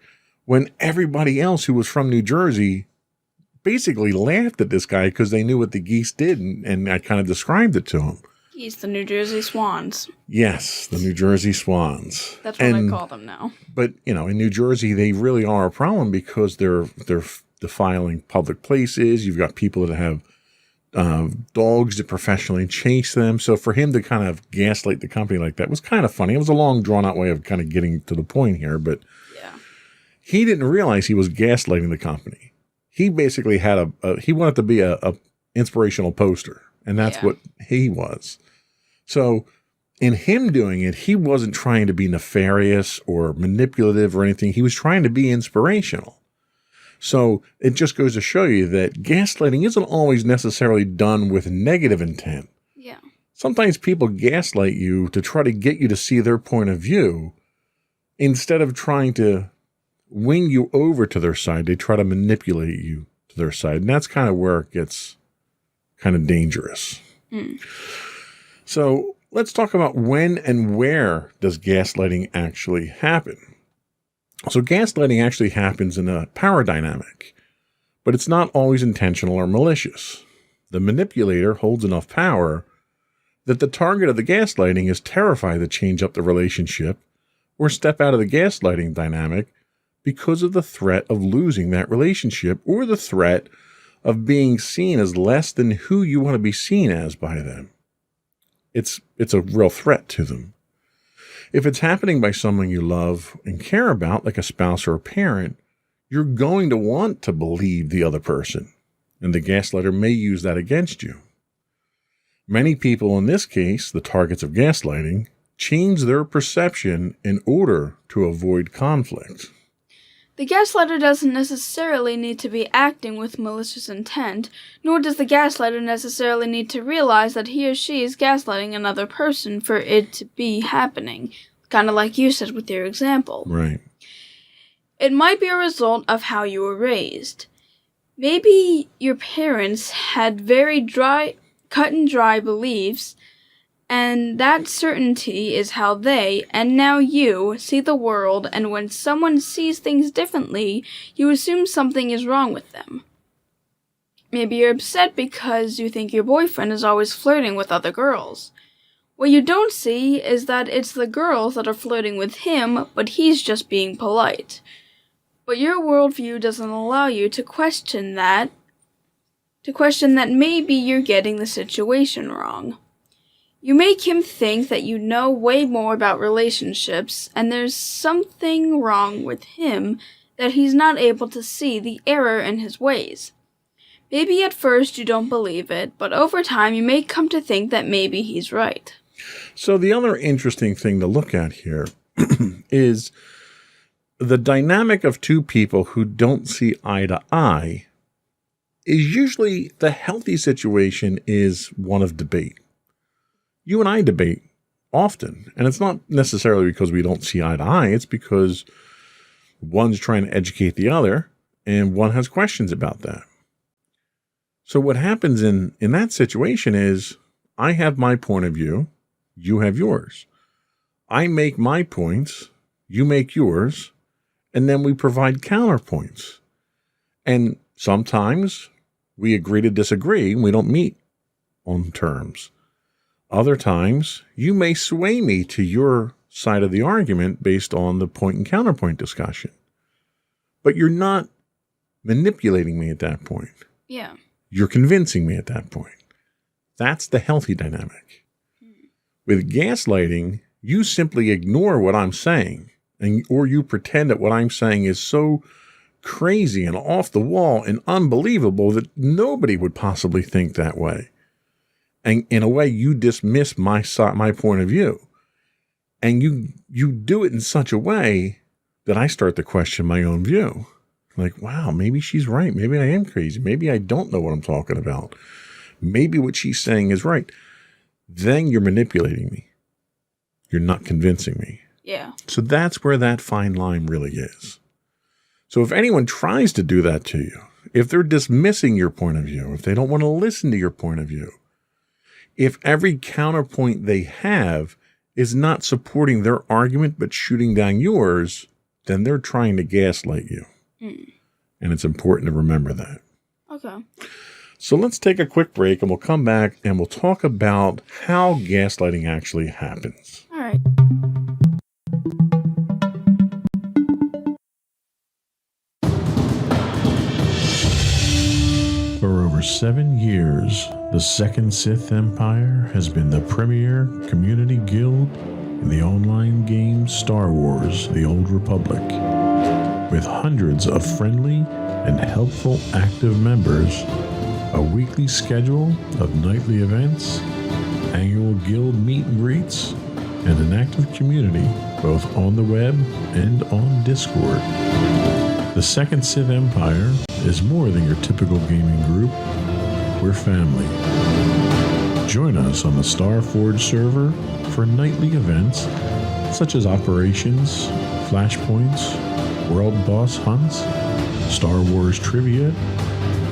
when everybody else who was from New Jersey basically laughed at this guy because they knew what the geese did, and I kind of described it to him. He's the New Jersey Swans. Yes, the New Jersey Swans. That's what I call them now. But, in New Jersey, they really are a problem because they're defiling public places. You've got people that have dogs that professionally chase them. So for him to kind of gaslight the company like that was kind of funny. It was a long, drawn-out way of kind of getting to the point here, but yeah, he didn't realize he was gaslighting the company. He basically had he wanted to be a inspirational poster, and that's what he was. So in him doing it, he wasn't trying to be nefarious or manipulative or anything. He was trying to be inspirational. So it just goes to show you that gaslighting isn't always necessarily done with negative intent. Yeah. Sometimes people gaslight you to try to get you to see their point of view. Instead of trying to win you over to their side, they try to manipulate you to their side. And that's kind of where it gets kind of dangerous. Mm. So let's talk about when and where does gaslighting actually happen. So gaslighting actually happens in a power dynamic, but it's not always intentional or malicious. The manipulator holds enough power that the target of the gaslighting is terrified to change up the relationship or step out of the gaslighting dynamic because of the threat of losing that relationship or the threat of being seen as less than who you want to be seen as by them. It's a real threat to them. If it's happening by someone you love and care about, like a spouse or a parent, you're going to want to believe the other person, and the gaslighter may use that against you. Many people in this case, the targets of gaslighting, change their perception in order to avoid conflict. The gaslighter doesn't necessarily need to be acting with malicious intent, nor does the gaslighter necessarily need to realize that he or she is gaslighting another person for it to be happening, kind of like you said with your example. Right. It might be a result of how you were raised. Maybe your parents had very cut and dry beliefs, and that certainty is how they, and now you, see the world, and when someone sees things differently, you assume something is wrong with them. Maybe you're upset because you think your boyfriend is always flirting with other girls. What you don't see is that it's the girls that are flirting with him, but he's just being polite. But your worldview doesn't allow you to question that maybe you're getting the situation wrong. You make him think that you know way more about relationships, and there's something wrong with him that he's not able to see the error in his ways. Maybe at first you don't believe it, but over time you may come to think that maybe he's right. So the other interesting thing to look at here is the dynamic of two people who don't see eye to eye is usually the healthy situation is one of debate. You and I debate often, and it's not necessarily because we don't see eye to eye. It's because one's trying to educate the other, and one has questions about that. So what happens in that situation is I have my point of view, you have yours. I make my points, you make yours, and then we provide counterpoints. And sometimes we agree to disagree, and we don't meet on terms. Other times, you may sway me to your side of the argument based on the point and counterpoint discussion. But you're not manipulating me at that point. Yeah. You're convincing me at that point. That's the healthy dynamic. With gaslighting, you simply ignore what I'm saying, or you pretend that what I'm saying is so crazy and off the wall and unbelievable that nobody would possibly think that way. And in a way, you dismiss my point of view. And you do it in such a way that I start to question my own view. Like, wow, maybe she's right. Maybe I am crazy. Maybe I don't know what I'm talking about. Maybe what she's saying is right. Then you're manipulating me. You're not convincing me. Yeah. So that's where that fine line really is. So if anyone tries to do that to you, if they're dismissing your point of view, if they don't want to listen to your point of view, if every counterpoint they have is not supporting their argument but shooting down yours, then they're trying to gaslight you. And it's important to remember that. Okay. So let's take a quick break and we'll come back and we'll talk about how gaslighting actually happens. All right. For over 7 years, the Second Sith Empire has been the premier community guild in the online game Star Wars: The Old Republic. With hundreds of friendly and helpful active members, a weekly schedule of nightly events, annual guild meet and greets, and an active community both on the web and on Discord. The Second Sith Empire is more than your typical gaming group. We're family. Join us on the Starforge server for nightly events such as operations, flashpoints, world boss hunts, Star Wars trivia,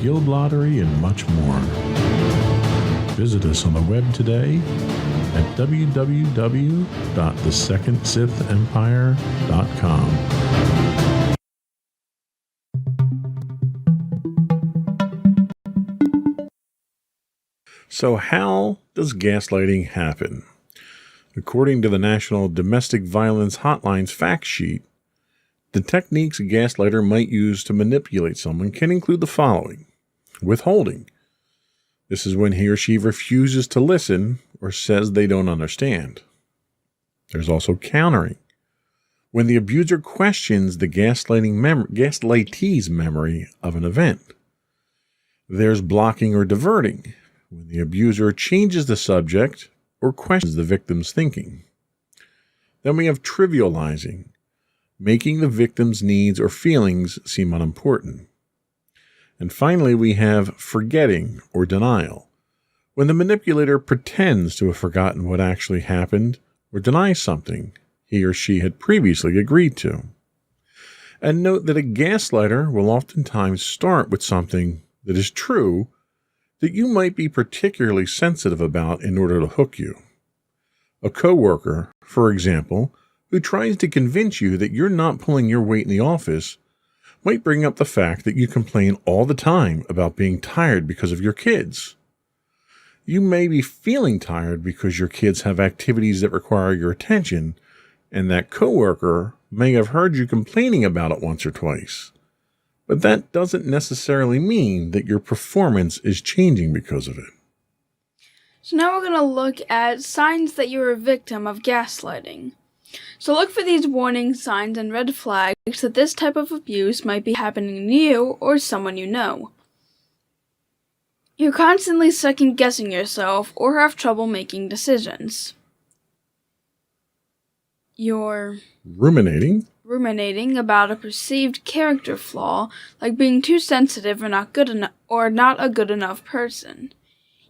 guild lottery, and much more. Visit us on the web today at www.thesecondsithempire.com. So how does gaslighting happen? According to the National Domestic Violence Hotline's fact sheet, the techniques a gaslighter might use to manipulate someone can include the following: withholding. This is when he or she refuses to listen or says they don't understand. There's also countering, when the abuser questions the gaslightee's memory of an event. There's blocking or diverting, when the abuser changes the subject or questions the victim's thinking. Then we have trivializing, making the victim's needs or feelings seem unimportant. And finally, we have forgetting or denial, when the manipulator pretends to have forgotten what actually happened or denies something he or she had previously agreed to. And note that a gaslighter will oftentimes start with something that is true that you might be particularly sensitive about in order to hook you. A coworker, for example, who tries to convince you that you're not pulling your weight in the office might bring up the fact that you complain all the time about being tired because of your kids. You may be feeling tired because your kids have activities that require your attention, and that coworker may have heard you complaining about it once or twice. But that doesn't necessarily mean that your performance is changing because of it. So now we're going to look at signs that you're a victim of gaslighting. So look for these warning signs and red flags that this type of abuse might be happening to you or someone you know. You're constantly second-guessing yourself or have trouble making decisions. You're ruminating about a perceived character flaw, like being too sensitive or not a good enough person.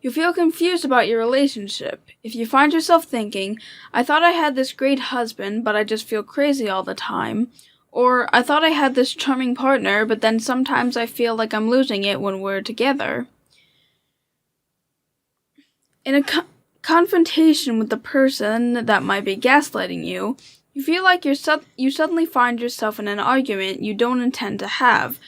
You feel confused about your relationship. If you find yourself thinking, I thought I had this great husband, but I just feel crazy all the time. Or, I thought I had this charming partner, but then sometimes I feel like I'm losing it when we're together. In a confrontation with the person that might be gaslighting you, you feel like you suddenly find yourself in an argument you don't intend to have.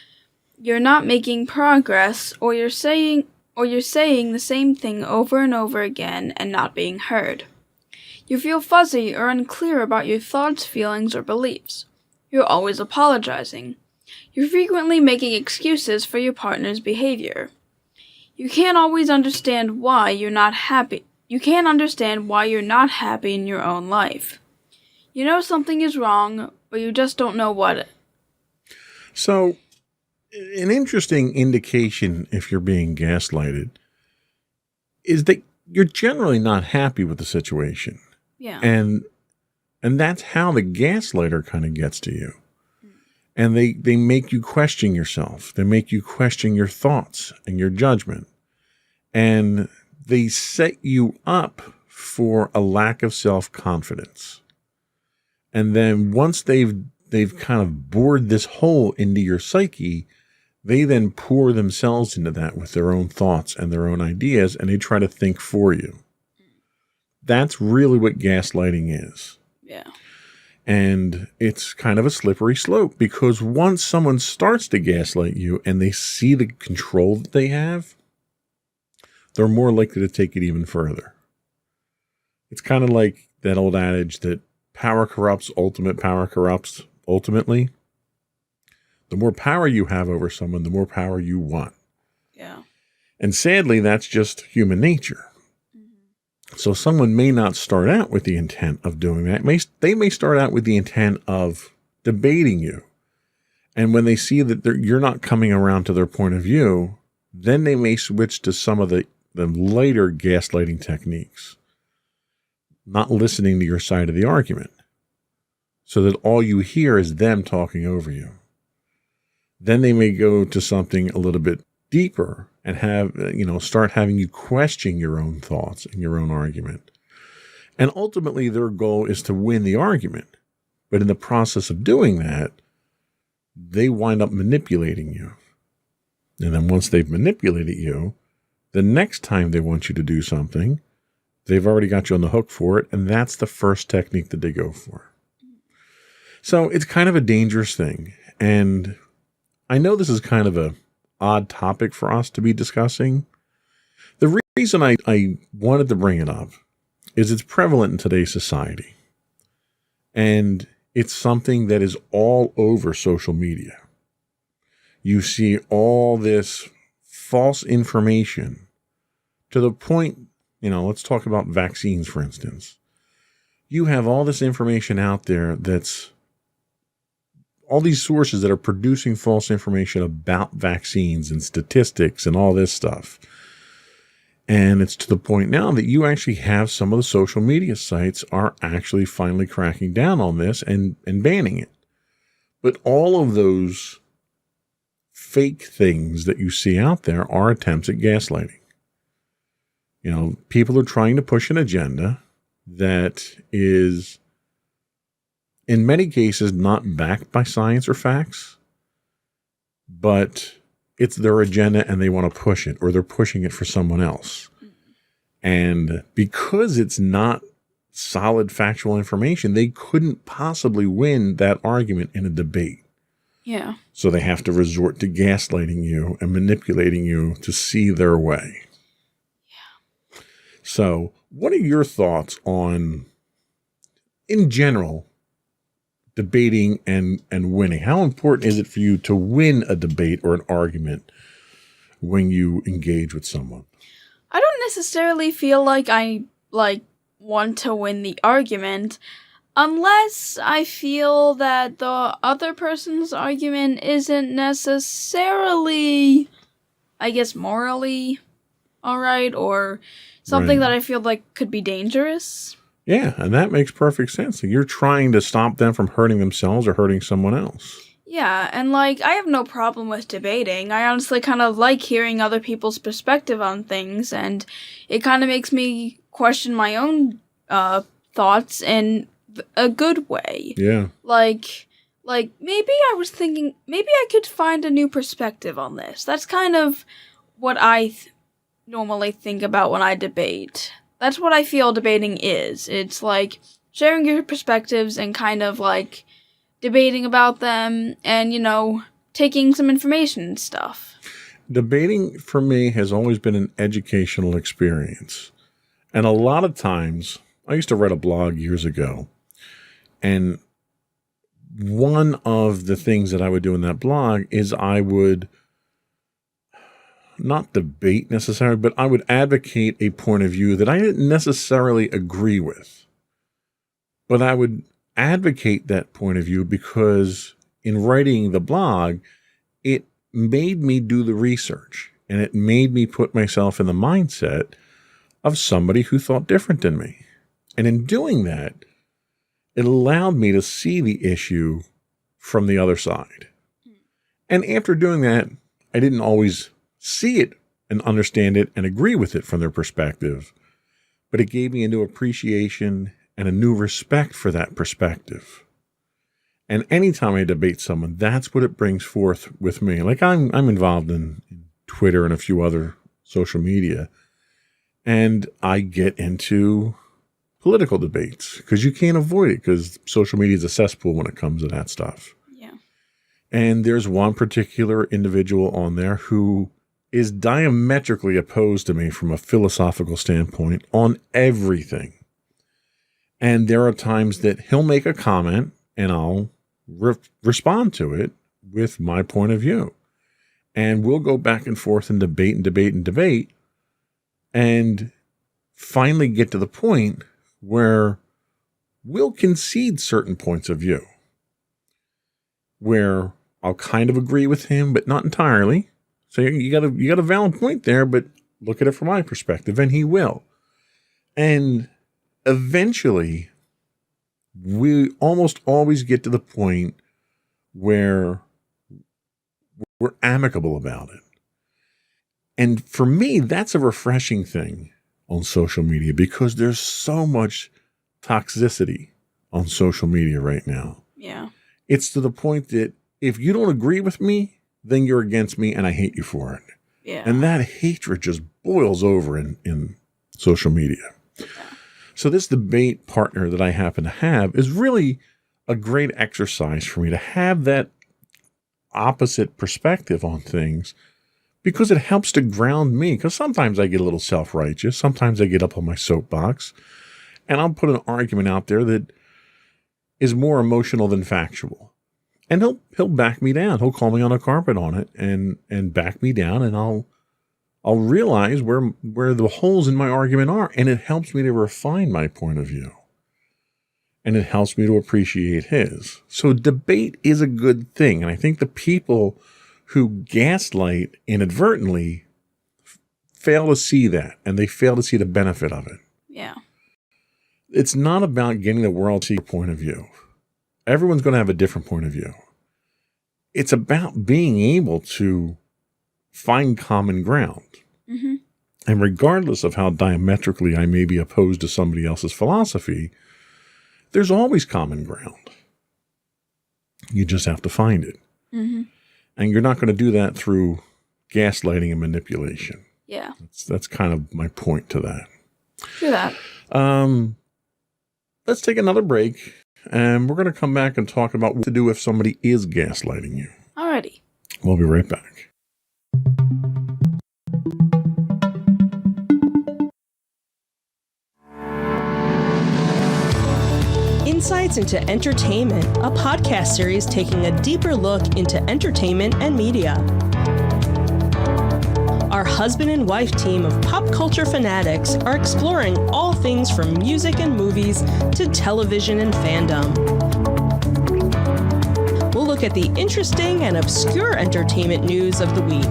You're not making progress, or you're saying the same thing over and over again and not being heard. You feel fuzzy or unclear about your thoughts, feelings, or beliefs. You're always apologizing. You're frequently making excuses for your partner's behavior. You can't always understand why you're not happy. You can't understand why you're not happy in your own life. You know something is wrong, but you just don't know what. So, an interesting indication if you're being gaslighted is that you're generally not happy with the situation. Yeah. And that's how the gaslighter kind of gets to you. And they make you question yourself. They make you question your thoughts and your judgment. And they set you up for a lack of self-confidence. And then once they've kind of bored this hole into your psyche, they then pour themselves into that with their own thoughts and their own ideas, and they try to think for you. That's really what gaslighting is. Yeah. And it's kind of a slippery slope, because once someone starts to gaslight you and they see the control that they have, they're more likely to take it even further. It's kind of like that old adage that power corrupts, ultimate power corrupts ultimately. The more power you have over someone, the more power you want. Yeah. And sadly, that's just human nature. So someone may not start out with the intent of doing that. They may start out with the intent of debating you. And when they see that you're not coming around to their point of view, then they may switch to some of the lighter gaslighting techniques, not listening to your side of the argument, so that all you hear is them talking over you. Then they may go to something a little bit deeper and start having you question your own thoughts and your own argument. And ultimately, their goal is to win the argument. But in the process of doing that, they wind up manipulating you. And then once they've manipulated you, the next time they want you to do something, they've already got you on the hook for it. And that's the first technique that they go for. So it's kind of a dangerous thing. And I know this is kind of a odd topic for us to be discussing. The reason I wanted to bring it up is it's prevalent in today's society. And it's something that is all over social media. You see all this false information to the point, let's talk about vaccines, for instance. You have all this information out there that's all these sources that are producing false information about vaccines and statistics and all this stuff. And it's to the point now that you actually have some of the social media sites are actually finally cracking down on this and banning it. But all of those fake things that you see out there are attempts at gaslighting. You know, people are trying to push an agenda that is, in many cases, not backed by science or facts, but it's their agenda and they want to push it, or they're pushing it for someone else. And because it's not solid factual information, they couldn't possibly win that argument in a debate. Yeah. So they have to resort to gaslighting you and manipulating you to see their way. Yeah. So what are your thoughts on, in general, debating and winning? How important is it for you to win a debate or an argument when you engage with someone? I don't necessarily feel like I want to win the argument unless I feel that the other person's argument isn't necessarily, I guess, morally alright, or something Right. that I feel like could be dangerous. Yeah, and that makes perfect sense. You're trying to stop them from hurting themselves or hurting someone else. Yeah, and I have no problem with debating. I honestly kind of like hearing other people's perspective on things, and it kind of makes me question my own thoughts in a good way. Yeah. Like maybe I was thinking, maybe I could find a new perspective on this. That's kind of what I normally think about when I debate. That's what I feel debating is. It's like sharing your perspectives and kind of like debating about them and, taking some information and stuff. Debating for me has always been an educational experience. And a lot of times, I used to write a blog years ago, and one of the things that I would do in that blog is I would not debate necessarily, but I would advocate a point of view that I didn't necessarily agree with. But I would advocate that point of view because in writing the blog, it made me do the research, and it made me put myself in the mindset of somebody who thought different than me. And in doing that, it allowed me to see the issue from the other side. And after doing that, I didn't always see it and understand it and agree with it from their perspective, but it gave me a new appreciation and a new respect for that perspective. And anytime I debate someone, that's what it brings forth with me. Like I'm involved in Twitter and a few other social media, and I get into political debates because you can't avoid it because social media is a cesspool when it comes to that stuff. Yeah. And there's one particular individual on there who is diametrically opposed to me from a philosophical standpoint on everything. And there are times that he'll make a comment and I'll respond to it with my point of view. And we'll go back and forth and debate and debate and debate and finally get to the point where we'll concede certain points of view, where I'll kind of agree with him, but not entirely. So you got a valid point there, but look at it from my perspective, and he will. And eventually, we almost always get to the point where we're amicable about it. And for me, that's a refreshing thing on social media because there's so much toxicity on social media right now. Yeah. It's to the point that if you don't agree with me, then you're against me and I hate you for it. Yeah. And that hatred just boils over in social media. Yeah. So this debate partner that I happen to have is really a great exercise for me to have that opposite perspective on things because it helps to ground me. Because sometimes I get a little self-righteous. Sometimes I get up on my soapbox and I'll put an argument out there that is more emotional than factual. And he'll back me down. He'll call me on a carpet on it and back me down, and I'll realize where the holes in my argument are, and it helps me to refine my point of view. And it helps me to appreciate his. So debate is a good thing. And I think the people who gaslight inadvertently fail to see that, and they fail to see the benefit of it. Yeah. It's not about getting the world to see your point of view. Everyone's going to have a different point of view. It's about being able to find common ground. Mm-hmm. And regardless of how diametrically I may be opposed to somebody else's philosophy, there's always common ground. You just have to find it. Mm-hmm. And you're not going to do that through gaslighting and manipulation. Yeah. That's kind of my point to that. True that. Let's take another break, and we're going to come back and talk about what to do if somebody is gaslighting you. Alrighty. We'll be right back. Insights into Entertainment, a podcast series taking a deeper look into entertainment and media. Our husband and wife team of pop culture fanatics are exploring all things from music and movies to television and fandom. We'll look at the interesting and obscure entertainment news of the week.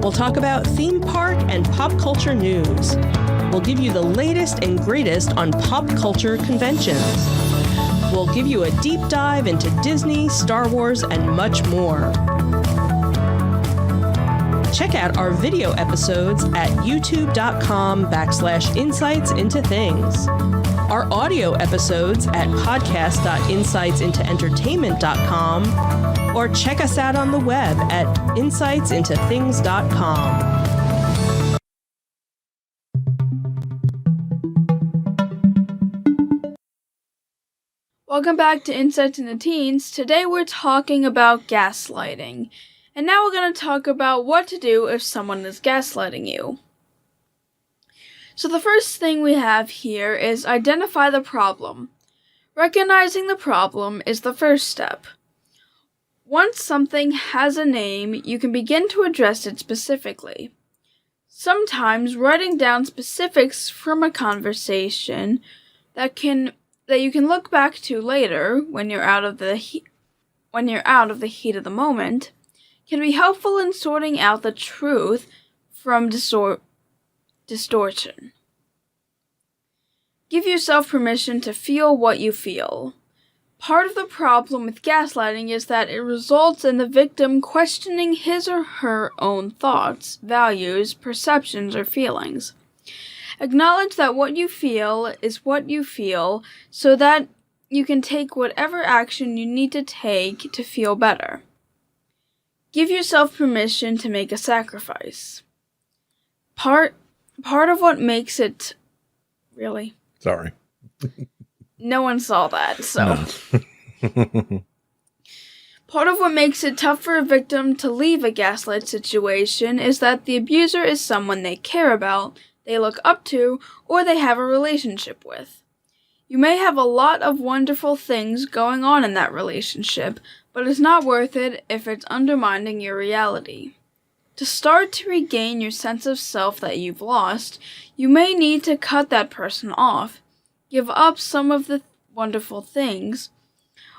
We'll talk about theme park and pop culture news. We'll give you the latest and greatest on pop culture conventions. We'll give you a deep dive into Disney, Star Wars, and much more. Check out our video episodes at youtube.com/insightsintothings. Our audio episodes at podcast.insightsintoentertainment.com, or check us out on the web at insightsintothings.com. Welcome back to Insights into Teens. Today we're talking about gaslighting. And now we're going to talk about what to do if someone is gaslighting you. So the first thing we have here is identify the problem. Recognizing the problem is the first step. Once something has a name, you can begin to address it specifically. Sometimes writing down specifics from a conversation that you can look back to later when you're out of the heat of the moment can be helpful in sorting out the truth from distortion. Give yourself permission to feel what you feel. Part of the problem with gaslighting is that it results in the victim questioning his or her own thoughts, values, perceptions, or feelings. Acknowledge that what you feel is what you feel so that you can take whatever action you need to take to feel better. Give yourself permission to make a sacrifice. Part of what makes it... Really? Sorry. No one saw that, so... No. Part of what makes it tough for a victim to leave a gaslight situation is that the abuser is someone they care about, they look up to, or they have a relationship with. You may have a lot of wonderful things going on in that relationship, but it's not worth it if it's undermining your reality. To start to regain your sense of self that you've lost, you may need to cut that person off, give up some of the wonderful things,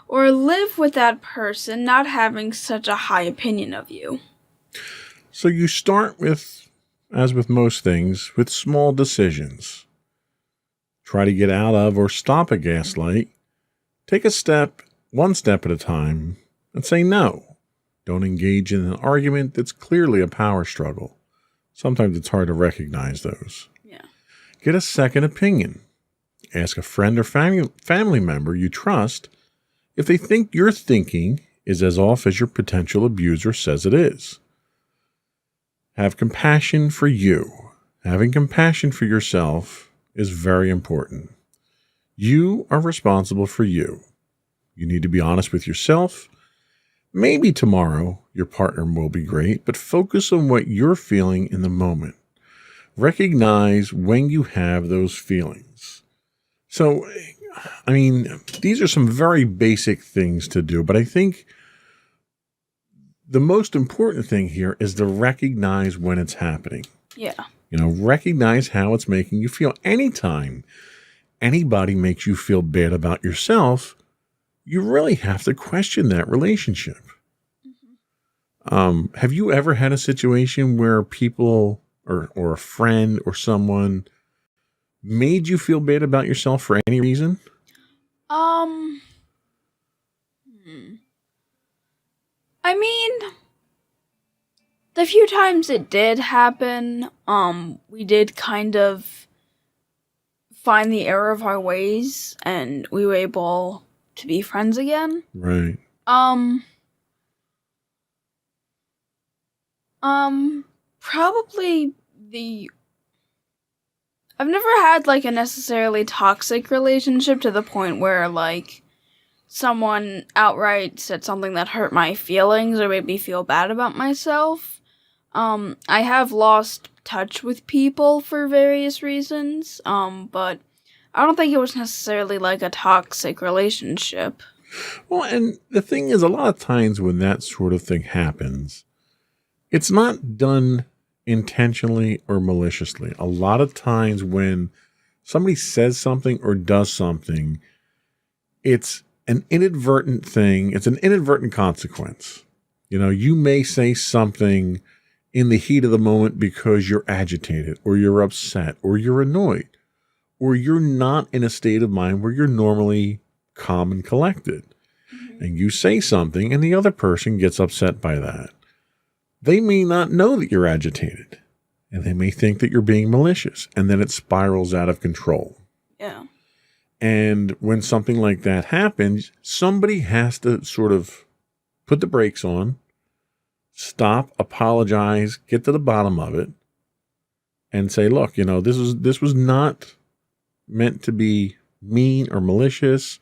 or live with that person not having such a high opinion of you. So you start with, as with most things, with small decisions. Try to get out of or stop a gaslight. Take a step, one step at a time, and say no. Don't engage in an argument that's clearly a power struggle. Sometimes it's hard to recognize those. Yeah. Get a second opinion. Ask a friend or family member you trust if they think your thinking is as off as your potential abuser says it is. Have compassion for you. Having compassion for yourself is very important. You are responsible for you. You need to be honest with yourself. Maybe tomorrow your partner will be great, but focus on what you're feeling in the moment. Recognize when you have those feelings. So, I mean, these are some very basic things to do, but I think the most important thing here is to recognize when it's happening. Yeah. Recognize how it's making you feel. Anytime anybody makes you feel bad about yourself, you really have to question that relationship. Have you ever had a situation where people or a friend or someone made you feel bad about yourself for any reason? Hmm. I mean, the few times it did happen, we did kind of find the error of our ways, and we were able to be friends again. Right. Probably I've never had, like, a necessarily toxic relationship to the point where, like, someone outright said something that hurt my feelings or made me feel bad about myself. I have lost touch with people for various reasons, but I don't think it was necessarily, like, a toxic relationship. Well, and the thing is, a lot of times when that sort of thing happens, it's not done intentionally or maliciously. A lot of times when somebody says something or does something, it's an inadvertent thing. It's an inadvertent consequence. You know, you may say something in the heat of the moment because you're agitated or you're upset or you're annoyed or you're not in a state of mind where you're normally calm and collected. And you say something and the other person gets upset by that. They may not know that you're agitated, and they may think that you're being malicious, and then it spirals out of control. Yeah. And when something like that happens, somebody has to sort of put the brakes on, stop, apologize, get to the bottom of it, and say, look, you know, this was not meant to be mean or malicious.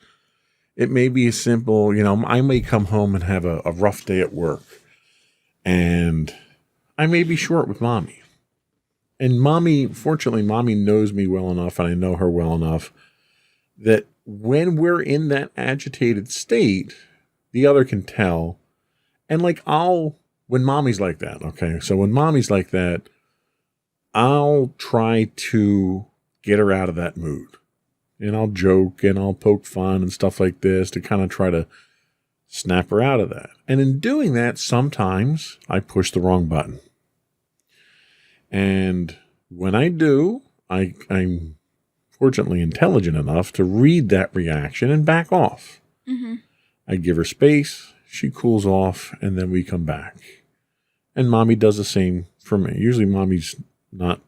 It may be as simple, you know, I may come home and have a rough day at work. And I may be short with mommy. And fortunately, mommy knows me well enough and I know her well enough that when we're in that agitated state, the other can tell. And when mommy's like that, okay? So when mommy's like that, I'll try to get her out of that mood. And I'll joke and I'll poke fun and stuff like this to kind of try to snap her out of that. And in doing that, sometimes I push the wrong button. And when I do, I'm fortunately intelligent enough to read that reaction and back off. Mm-hmm. I give her space, she cools off, and then we come back. And mommy does the same for me. Usually mommy's not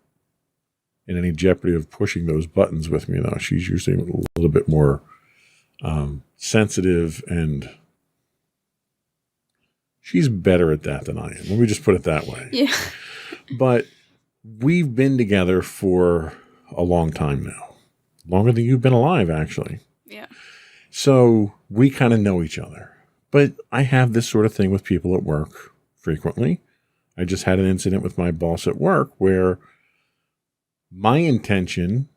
in any jeopardy of pushing those buttons with me, though. She's usually a little bit more sensitive, and she's better at that than I am. Let me just put it that way. Yeah. But we've been together for a long time now. Longer than you've been alive, actually. Yeah. So we kind of know each other. But I have this sort of thing with people at work frequently. I just had an incident with my boss at work where my intention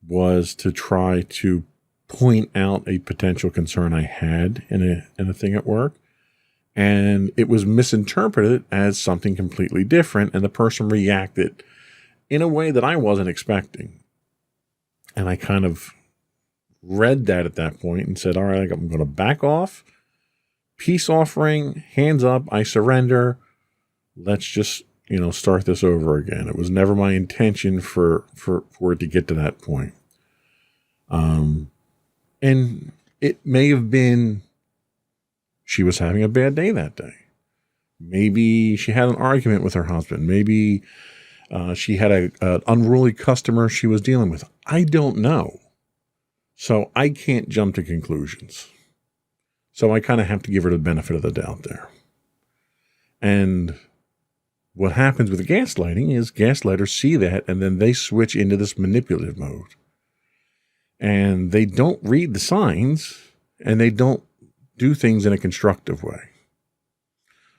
was to try to point out a potential concern I had in a thing at work. And it was misinterpreted as something completely different. And the person reacted in a way that I wasn't expecting. And I kind of read that at that point and said, all right, I'm going to back off. Peace offering, hands up, I surrender. Let's just, start this over again. It was never my intention for it to get to that point. And it may have been she was having a bad day that day. Maybe she had an argument with her husband. Maybe she had an unruly customer she was dealing with. I don't know. So I can't jump to conclusions. So I kind of have to give her the benefit of the doubt there. And what happens with gaslighting is gaslighters see that and then they switch into this manipulative mode. And they don't read the signs and they don't do things in a constructive way.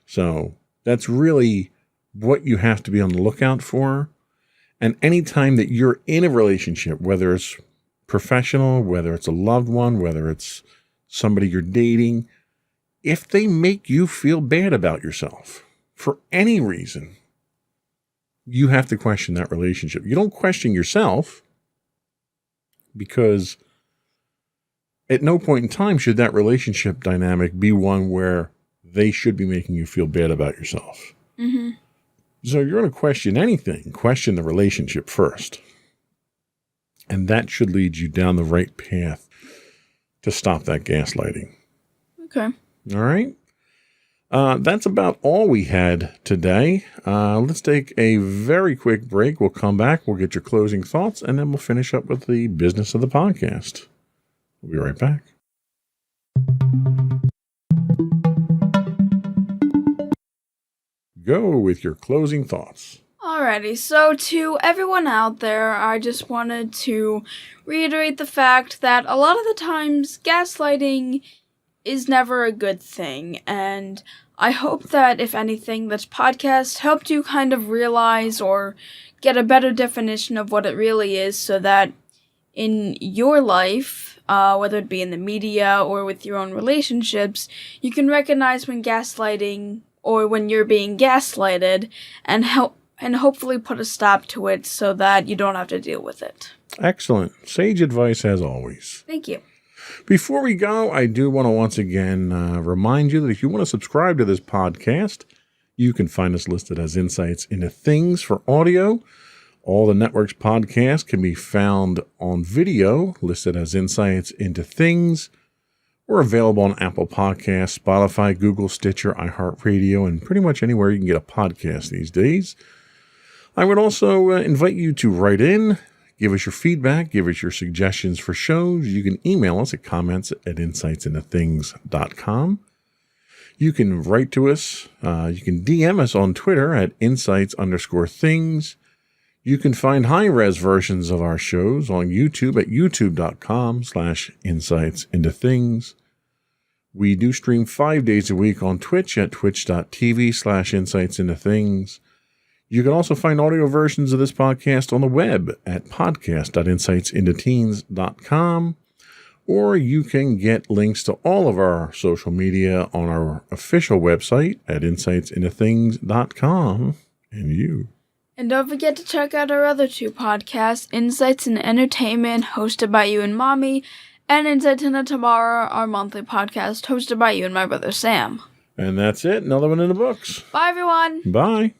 So that's really what you have to be on the lookout for. And anytime that you're in a relationship, whether it's professional, whether it's a loved one, whether it's somebody you're dating, if they make you feel bad about yourself for any reason, you have to question that relationship. You don't question yourself because at no point in time should that relationship dynamic be one where they should be making you feel bad about yourself. Mm-hmm. So you're going to question anything, question the relationship first. And that should lead you down the right path to stop that gaslighting. Okay. All right. That's about all we had today. Let's take a very quick break. We'll come back. We'll get your closing thoughts, and then we'll finish up with the business of the podcast. We'll be right back. Go with your closing thoughts. Alrighty, so to everyone out there, I just wanted to reiterate the fact that a lot of the times gaslighting is never a good thing, and I hope that, if anything, this podcast helped you kind of realize or get a better definition of what it really is, so that in your life, whether it be in the media or with your own relationships, you can recognize when gaslighting or when you're being gaslighted and hopefully put a stop to it so that you don't have to deal with it. Excellent. Sage advice as always. Thank you. Before we go, I do want to once again remind you that if you want to subscribe to this podcast, you can find us listed as Insights into Things for audio. All the network's podcasts can be found on video, listed as Insights into Things. We're available on Apple Podcasts, Spotify, Google, Stitcher, iHeartRadio, and pretty much anywhere you can get a podcast these days. I would also invite you to write in, give us your feedback, give us your suggestions for shows. You can email us at comments@insightsintothings.com. You can write to us. You can DM us on Twitter at insights_things. You can find high-res versions of our shows on YouTube at youtube.com/insightsintothings. We do stream 5 days a week on Twitch at twitch.tv/insightsintothings. You can also find audio versions of this podcast on the web at podcast.insightsintoteens.com, or you can get links to all of our social media on our official website at insightsintothings.com. And don't forget to check out our other two podcasts, Insights into Entertainment, hosted by you and Mommy, and Insights into Tomorrow, our monthly podcast, hosted by you and my brother Sam. And that's it. Another one in the books. Bye, everyone. Bye.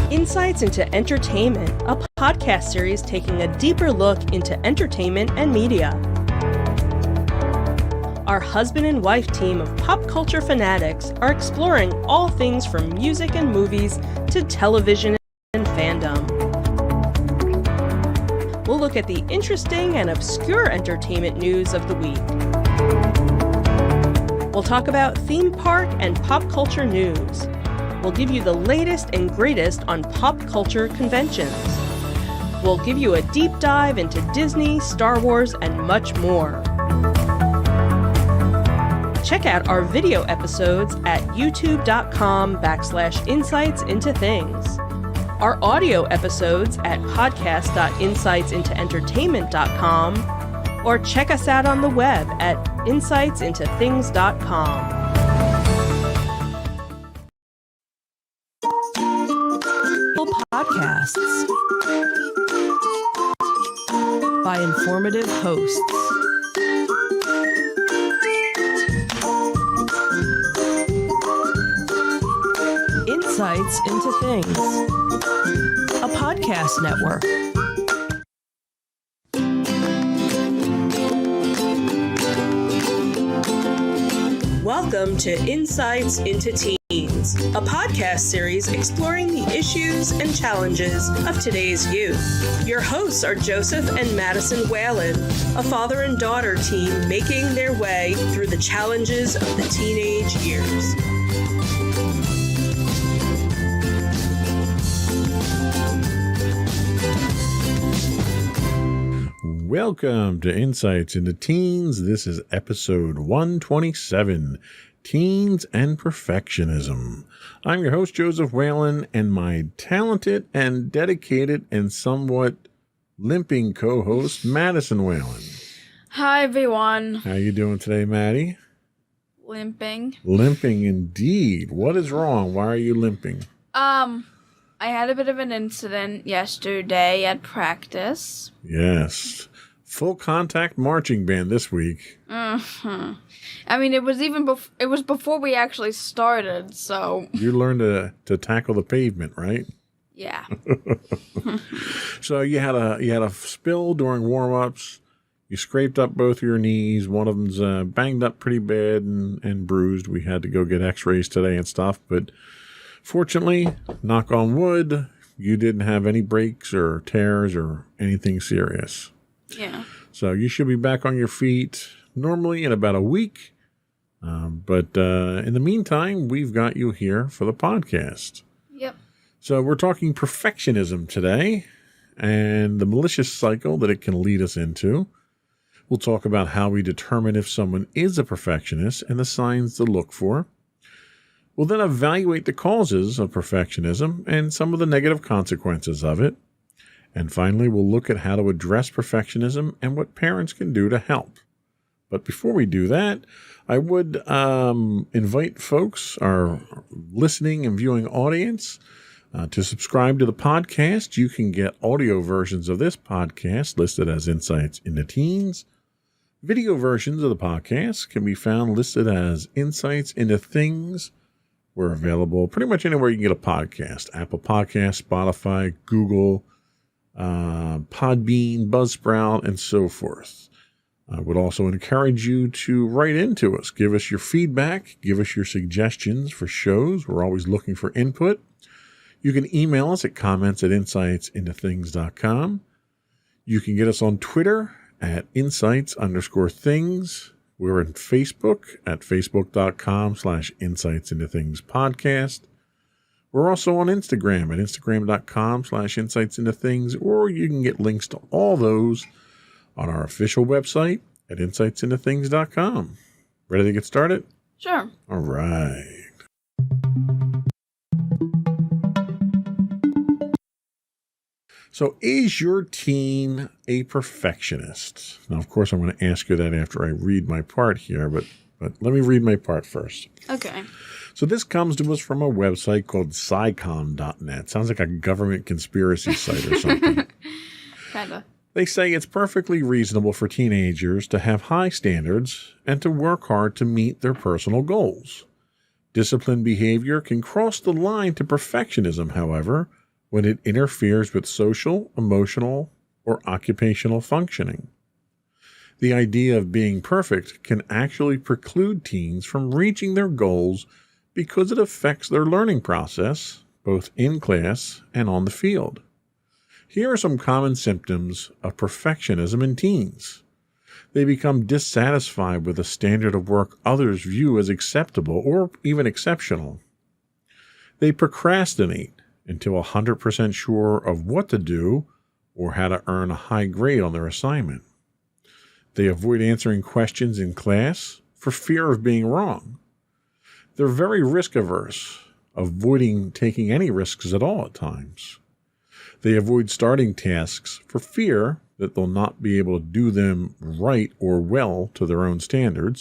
Insights into Entertainment, a podcast series taking a deeper look into entertainment and media. Our husband and wife team of pop culture fanatics are exploring all things from music and movies to television and fandom. We'll look at the interesting and obscure entertainment news of the week. We'll talk about theme park and pop culture news. We'll give you the latest and greatest on pop culture conventions. We'll give you a deep dive into Disney, Star Wars, and much more. Check out our video episodes at youtube.com/insightsintothings. Our audio episodes at podcast.insightsintoentertainment.com, or check us out on the web at insightsintothings.com. Podcasts by informative hosts. Insights into Things, a podcast network. Welcome to Insights into Teens, a podcast series exploring the issues and challenges of today's youth. Your hosts are Joseph and Madison Whalen, a father and daughter team making their way through the challenges of the teenage years. Welcome to Insights into Teens. This is episode 127, Teens and Perfectionism. I'm your host, Joseph Whalen, and my talented and dedicated and somewhat limping co-host, Madison Whalen. Hi, everyone. How you doing today, Maddie? Limping. Limping indeed. What is wrong? Why are you limping? I had a bit of an incident yesterday at practice. Yes. Full contact marching band this week. I mean, it was before we actually started, so You learned to tackle the pavement, right? yeah. So you had a spill during warm-ups. You scraped up both your knees. One of them's banged up pretty bad and bruised. We had to go get x-rays today and stuff. But fortunately, knock on wood, you didn't have any breaks or tears or anything serious. Yeah. So you should be back on your feet normally in about a week. But in the meantime, we've got you here for the podcast. Yep. So we're talking perfectionism today and the malicious cycle that it can lead us into. We'll talk about how we determine if someone is a perfectionist and the signs to look for. We'll then evaluate the causes of perfectionism and some of the negative consequences of it. And finally, we'll look at how to address perfectionism and what parents can do to help. But before we do that, I would invite folks, our listening and viewing audience, to subscribe to the podcast. You can get audio versions of this podcast listed as Insights into Teens. Video versions of the podcast can be found listed as Insights into Things. We're available pretty much anywhere you can get a podcast. Apple Podcasts, Spotify, Google, Podbean, Buzzsprout, and so forth. I would also encourage you to write into us. Give us your feedback. Give us your suggestions for shows. We're always looking for input. You can email us at comments@insightsintothings.com. You can get us on Twitter at insights_things. We're on Facebook at facebook.com/insightsintothingspodcast. We're also on Instagram at instagram.com/insightsintothings, or you can get links to all those on our official website at insightsintothings.com. Ready to get started? Sure. All right. So is your teen a perfectionist? Now, of course, I'm going to ask you that after I read my part here, but let me read my part first. Okay. So this comes to us from a website called SciComm.net. Sounds like a government conspiracy site or something. Kinda. They say it's perfectly reasonable for teenagers to have high standards and to work hard to meet their personal goals. Disciplined behavior can cross the line to perfectionism, however, when it interferes with social, emotional, or occupational functioning. The idea of being perfect can actually preclude teens from reaching their goals because it affects their learning process, both in class and on the field. Here are some common symptoms of perfectionism in teens. They become dissatisfied with a standard of work others view as acceptable or even exceptional. They procrastinate until 100% sure of what to do or how to earn a high grade on their assignment. They avoid answering questions in class for fear of being wrong. They're very risk-averse, avoiding taking any risks at all at times. They avoid starting tasks for fear that they'll not be able to do them right or well to their own standards.